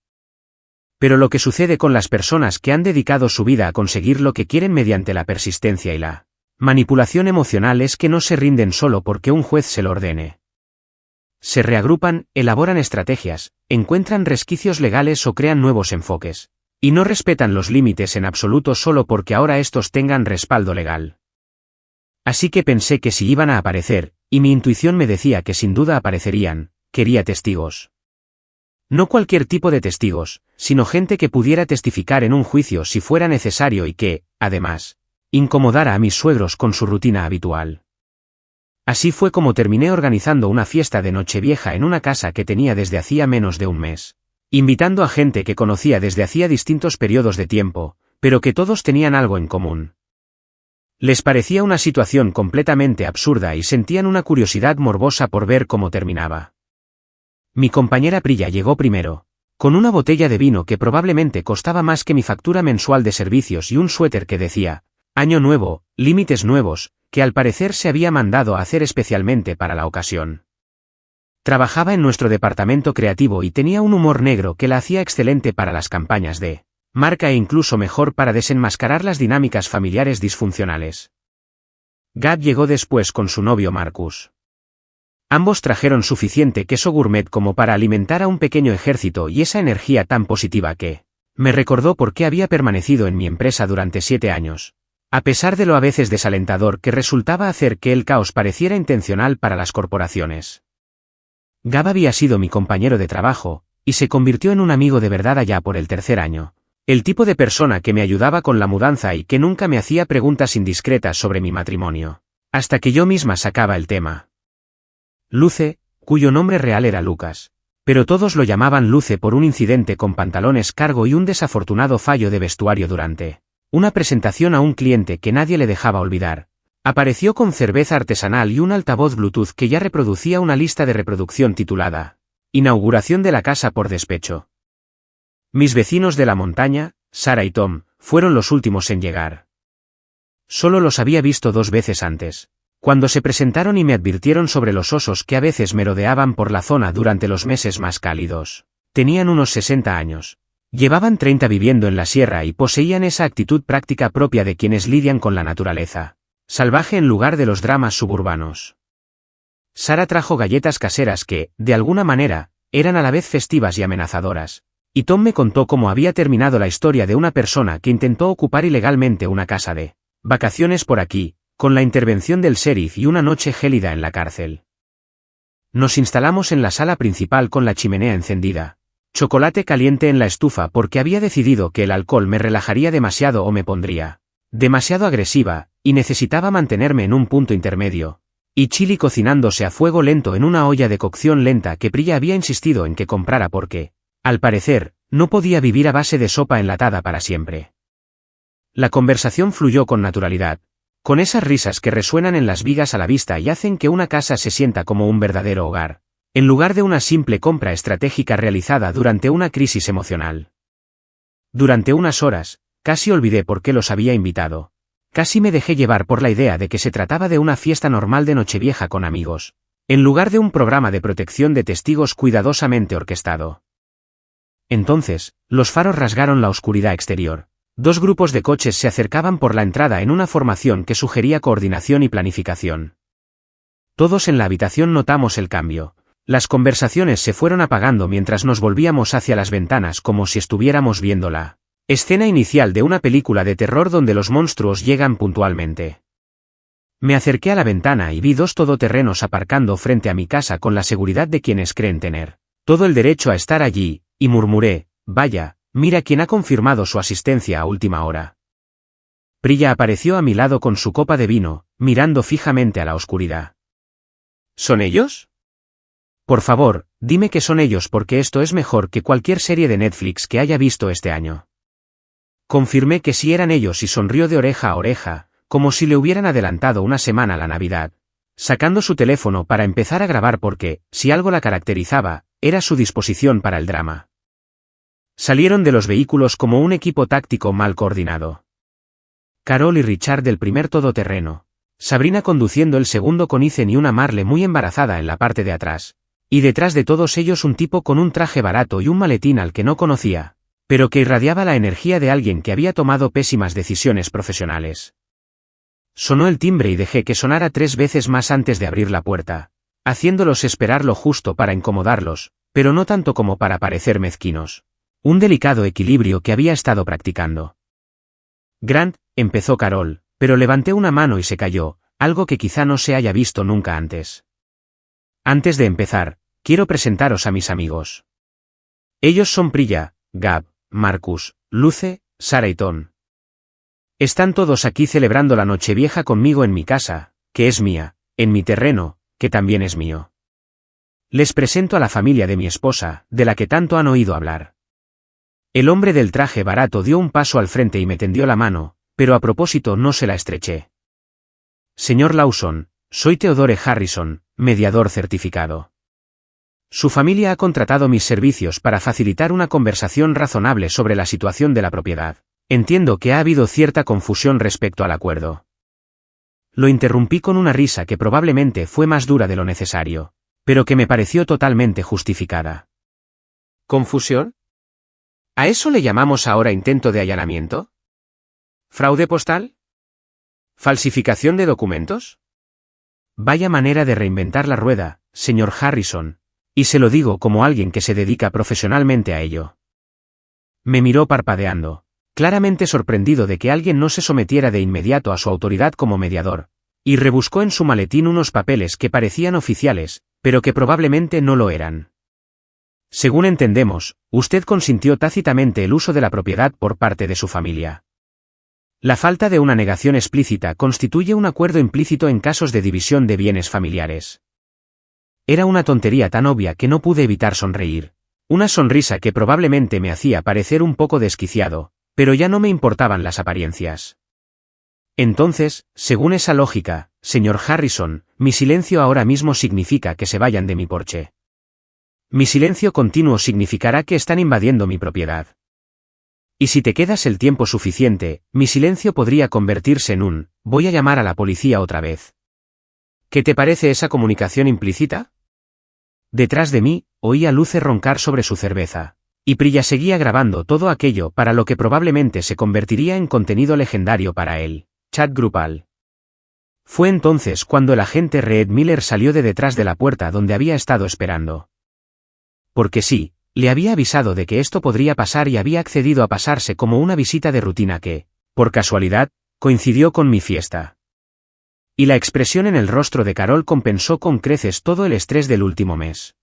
Pero lo que sucede con las personas que han dedicado su vida a conseguir lo que quieren mediante la persistencia y la manipulación emocional es que no se rinden solo porque un juez se lo ordene. Se reagrupan, elaboran estrategias, encuentran resquicios legales o crean nuevos enfoques, y no respetan los límites en absoluto solo porque ahora estos tengan respaldo legal. Así que pensé que si iban a aparecer, y mi intuición me decía que sin duda aparecerían, quería testigos. No cualquier tipo de testigos, sino gente que pudiera testificar en un juicio si fuera necesario y que, además, incomodara a mis suegros con su rutina habitual. Así fue como terminé organizando una fiesta de Nochevieja en una casa que tenía desde hacía menos de un mes, invitando a gente que conocía desde hacía distintos periodos de tiempo, pero que todos tenían algo en común. Les parecía una situación completamente absurda y sentían una curiosidad morbosa por ver cómo terminaba. Mi compañera Priya llegó primero, con una botella de vino que probablemente costaba más que mi factura mensual de servicios y un suéter que decía: Año nuevo, límites nuevos, que al parecer se había mandado a hacer especialmente para la ocasión. Trabajaba en nuestro departamento creativo y tenía un humor negro que la hacía excelente para las campañas de marca e incluso mejor para desenmascarar las dinámicas familiares disfuncionales. Gab llegó después con su novio Marcus. Ambos trajeron suficiente queso gourmet como para alimentar a un pequeño ejército y esa energía tan positiva que me recordó por qué había permanecido en mi empresa durante 7 años. A pesar de lo a veces desalentador que resultaba hacer que el caos pareciera intencional para las corporaciones. Gab había sido mi compañero de trabajo, y se convirtió en un amigo de verdad allá por el 3er año. El tipo de persona que me ayudaba con la mudanza y que nunca me hacía preguntas indiscretas sobre mi matrimonio. Hasta que yo misma sacaba el tema. Luce, cuyo nombre real era Lucas. Pero todos lo llamaban Luce por un incidente con pantalones cargo y un desafortunado fallo de vestuario durante una presentación a un cliente que nadie le dejaba olvidar. Apareció con cerveza artesanal y un altavoz Bluetooth que ya reproducía una lista de reproducción titulada Inauguración de la casa por despecho. Mis vecinos de la montaña, Sarah y Tom, fueron los últimos en llegar. Solo los había visto 2 veces antes, cuando se presentaron y me advirtieron sobre los osos que a veces merodeaban por la zona durante los meses más cálidos. Tenían unos 60 años. Llevaban 30 viviendo en la sierra y poseían esa actitud práctica propia de quienes lidian con la naturaleza salvaje en lugar de los dramas suburbanos. Sarah trajo galletas caseras que, de alguna manera, eran a la vez festivas y amenazadoras. Y Tom me contó cómo había terminado la historia de una persona que intentó ocupar ilegalmente una casa de vacaciones por aquí, con la intervención del sheriff y una noche gélida en la cárcel. Nos instalamos en la sala principal con la chimenea encendida, chocolate caliente en la estufa porque había decidido que el alcohol me relajaría demasiado o me pondría demasiado agresiva, y necesitaba mantenerme en un punto intermedio, y chili cocinándose a fuego lento en una olla de cocción lenta que Priya había insistido en que comprara porque, al parecer, no podía vivir a base de sopa enlatada para siempre. La conversación fluyó con naturalidad, con esas risas que resuenan en las vigas a la vista y hacen que una casa se sienta como un verdadero hogar, en lugar de una simple compra estratégica realizada durante una crisis emocional. Durante unas horas, casi olvidé por qué los había invitado. Casi me dejé llevar por la idea de que se trataba de una fiesta normal de Nochevieja con amigos, en lugar de un programa de protección de testigos cuidadosamente orquestado. Entonces, los faros rasgaron la oscuridad exterior. 2 grupos de coches se acercaban por la entrada en una formación que sugería coordinación y planificación. Todos en la habitación notamos el cambio. Las conversaciones se fueron apagando mientras nos volvíamos hacia las ventanas como si estuviéramos viendo la escena inicial de una película de terror donde los monstruos llegan puntualmente. Me acerqué a la ventana y vi 2 todoterrenos aparcando frente a mi casa con la seguridad de quienes creen tener todo el derecho a estar allí, y murmuré, vaya, mira quién ha confirmado su asistencia a última hora. Priya apareció a mi lado con su copa de vino, mirando fijamente a la oscuridad. ¿Son ellos? Por favor, dime que son ellos porque esto es mejor que cualquier serie de Netflix que haya visto este año. Confirmé que sí eran ellos y sonrió de oreja a oreja, como si le hubieran adelantado una semana a la Navidad, sacando su teléfono para empezar a grabar porque, si algo la caracterizaba, era su disposición para el drama. Salieron de los vehículos como un equipo táctico mal coordinado. Carol y Richard del primer todoterreno, Sabrina conduciendo el segundo con Ethan y una Marle muy embarazada en la parte de atrás, y detrás de todos ellos un tipo con un traje barato y un maletín al que no conocía, pero que irradiaba la energía de alguien que había tomado pésimas decisiones profesionales. Sonó el timbre y dejé que sonara 3 veces más antes de abrir la puerta, haciéndolos esperar lo justo para incomodarlos, pero no tanto como para parecer mezquinos. Un delicado equilibrio que había estado practicando. Grant, empezó Carol, pero levanté una mano y se cayó, algo que quizá no se haya visto nunca antes. Antes de empezar, quiero presentaros a mis amigos. Ellos son Priya, Gab, Marcus, Luce, Sarah y Tom. Están todos aquí celebrando la Nochevieja conmigo en mi casa, que es mía, en mi terreno, que también es mío. Les presento a la familia de mi esposa, de la que tanto han oído hablar. El hombre del traje barato dio un paso al frente y me tendió la mano, pero a propósito no se la estreché. Señor Lawson, soy Theodore Harrison, mediador certificado. Su familia ha contratado mis servicios para facilitar una conversación razonable sobre la situación de la propiedad. Entiendo que ha habido cierta confusión respecto al acuerdo. Lo interrumpí con una risa que probablemente fue más dura de lo necesario, pero que me pareció totalmente justificada. ¿Confusión? ¿A eso le llamamos ahora intento de allanamiento? ¿Fraude postal? ¿Falsificación de documentos? Vaya manera de reinventar la rueda, señor Harrison, y se lo digo como alguien que se dedica profesionalmente a ello. Me miró parpadeando, claramente sorprendido de que alguien no se sometiera de inmediato a su autoridad como mediador, y rebuscó en su maletín unos papeles que parecían oficiales, pero que probablemente no lo eran. Según entendemos, usted consintió tácitamente el uso de la propiedad por parte de su familia. La falta de una negación explícita constituye un acuerdo implícito en casos de división de bienes familiares. Era una tontería tan obvia que no pude evitar sonreír. Una sonrisa que probablemente me hacía parecer un poco desquiciado, pero ya no me importaban las apariencias. Entonces, según esa lógica, señor Harrison, mi silencio ahora mismo significa que se vayan de mi porche. Mi silencio continuo significará que están invadiendo mi propiedad. Y si te quedas el tiempo suficiente, mi silencio podría convertirse en un, voy a llamar a la policía otra vez. ¿Qué te parece esa comunicación implícita? Detrás de mí, oí a Luce roncar sobre su cerveza, y Priya seguía grabando todo aquello para lo que probablemente se convertiría en contenido legendario para él, chat grupal. Fue entonces cuando el agente Reed Miller salió de detrás de la puerta donde había estado esperando. Porque sí, le había avisado de que esto podría pasar y había accedido a pasarse como una visita de rutina que, por casualidad, coincidió con mi fiesta. Y la expresión en el rostro de Carol compensó con creces todo el estrés del último mes.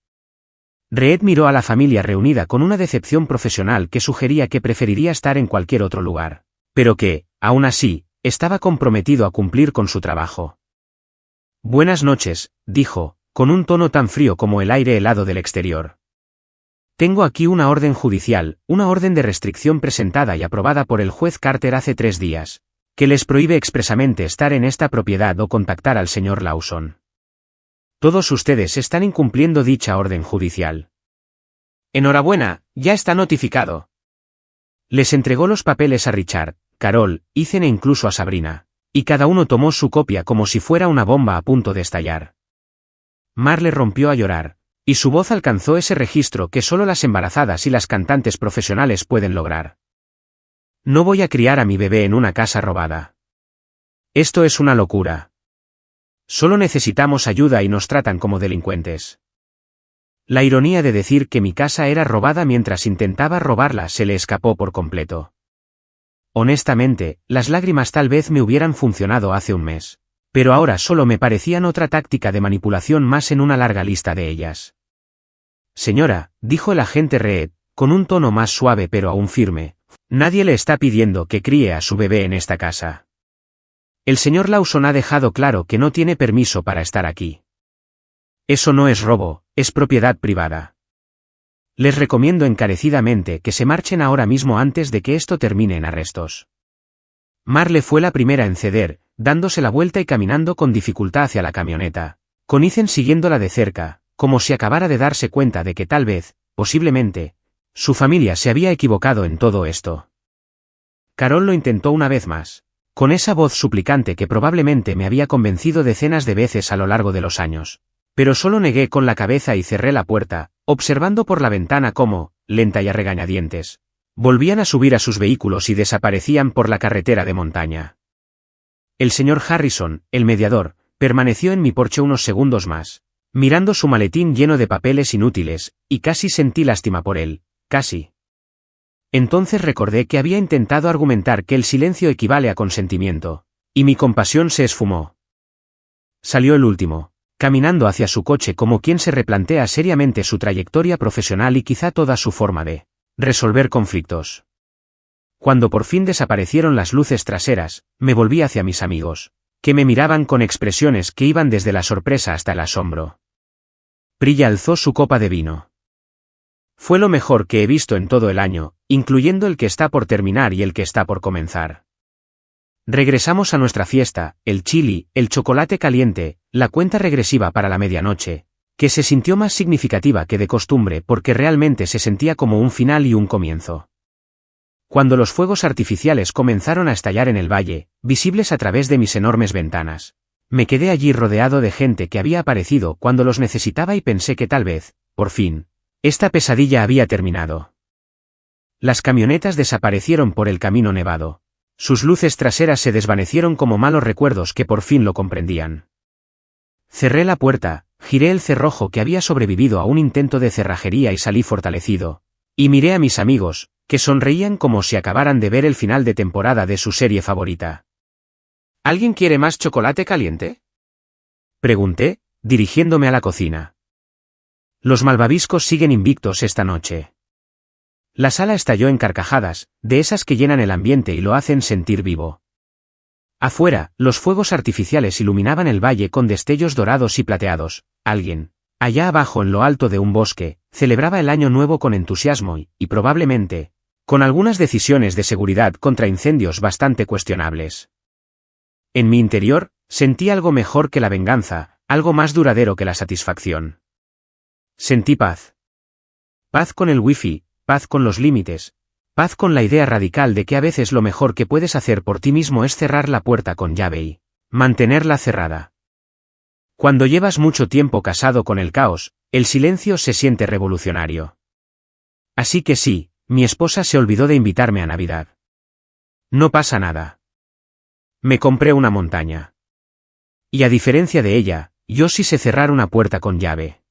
Reed miró a la familia reunida con una decepción profesional que sugería que preferiría estar en cualquier otro lugar, pero que, aún así, estaba comprometido a cumplir con su trabajo. Buenas noches, dijo, con un tono tan frío como el aire helado del exterior. Tengo aquí una orden judicial, una orden de restricción presentada y aprobada por el juez Carter hace 3 días, que les prohíbe expresamente estar en esta propiedad o contactar al señor Lawson. Todos ustedes están incumpliendo dicha orden judicial. Enhorabuena, ya está notificado. Les entregó los papeles a Richard, Carol, Ethan e incluso a Sabrina, y cada uno tomó su copia como si fuera una bomba a punto de estallar. Marle rompió a llorar, y su voz alcanzó ese registro que solo las embarazadas y las cantantes profesionales pueden lograr. No voy a criar a mi bebé en una casa robada. Esto es una locura. Solo necesitamos ayuda y nos tratan como delincuentes. La ironía de decir que mi casa era robada mientras intentaba robarla se le escapó por completo. Honestamente, las lágrimas tal vez me hubieran funcionado hace un mes, pero ahora solo me parecían otra táctica de manipulación más en una larga lista de ellas. Señora, dijo el agente Reed, con un tono más suave pero aún firme, nadie le está pidiendo que críe a su bebé en esta casa. El señor Lawson ha dejado claro que no tiene permiso para estar aquí. Eso no es robo, es propiedad privada. Les recomiendo encarecidamente que se marchen ahora mismo antes de que esto termine en arrestos. Marle fue la primera en ceder, dándose la vuelta y caminando con dificultad hacia la camioneta, con Ethan siguiéndola de cerca, como si acabara de darse cuenta de que tal vez, posiblemente, su familia se había equivocado en todo esto. Carol lo intentó una vez más, con esa voz suplicante que probablemente me había convencido decenas de veces a lo largo de los años, pero solo negué con la cabeza y cerré la puerta, observando por la ventana cómo, lenta y a regañadientes, volvían a subir a sus vehículos y desaparecían por la carretera de montaña. El señor Harrison, el mediador, permaneció en mi porche unos segundos más, mirando su maletín lleno de papeles inútiles, y casi sentí lástima por él, casi. Entonces recordé que había intentado argumentar que el silencio equivale a consentimiento, y mi compasión se esfumó. Salió el último, caminando hacia su coche como quien se replantea seriamente su trayectoria profesional y quizá toda su forma de resolver conflictos. Cuando por fin desaparecieron las luces traseras, me volví hacia mis amigos, que me miraban con expresiones que iban desde la sorpresa hasta el asombro. Priya alzó su copa de vino. Fue lo mejor que he visto en todo el año, incluyendo el que está por terminar y el que está por comenzar. Regresamos a nuestra fiesta, el chili, el chocolate caliente, la cuenta regresiva para la medianoche, que se sintió más significativa que de costumbre porque realmente se sentía como un final y un comienzo. Cuando los fuegos artificiales comenzaron a estallar en el valle, visibles a través de mis enormes ventanas, me quedé allí rodeado de gente que había aparecido cuando los necesitaba y pensé que tal vez, por fin, esta pesadilla había terminado. Las camionetas desaparecieron por el camino nevado. Sus luces traseras se desvanecieron como malos recuerdos que por fin lo comprendían. Cerré la puerta, giré el cerrojo que había sobrevivido a un intento de cerrajería y salí fortalecido. Y miré a mis amigos, que sonreían como si acabaran de ver el final de temporada de su serie favorita. ¿Alguien quiere más chocolate caliente?, pregunté, dirigiéndome a la cocina. Los malvaviscos siguen invictos esta noche. La sala estalló en carcajadas, de esas que llenan el ambiente y lo hacen sentir vivo. Afuera, los fuegos artificiales iluminaban el valle con destellos dorados y plateados. Alguien, allá abajo en lo alto de un bosque, celebraba el año nuevo con entusiasmo y probablemente, con algunas decisiones de seguridad contra incendios bastante cuestionables. En mi interior, sentí algo mejor que la venganza, algo más duradero que la satisfacción. Sentí paz. Paz con el wifi, paz con los límites, paz con la idea radical de que a veces lo mejor que puedes hacer por ti mismo es cerrar la puerta con llave y mantenerla cerrada. Cuando llevas mucho tiempo casado con el caos, el silencio se siente revolucionario. Así que sí, mi esposa se olvidó de invitarme a Navidad. No pasa nada. Me compré una montaña. Y a diferencia de ella, yo sí sé cerrar una puerta con llave.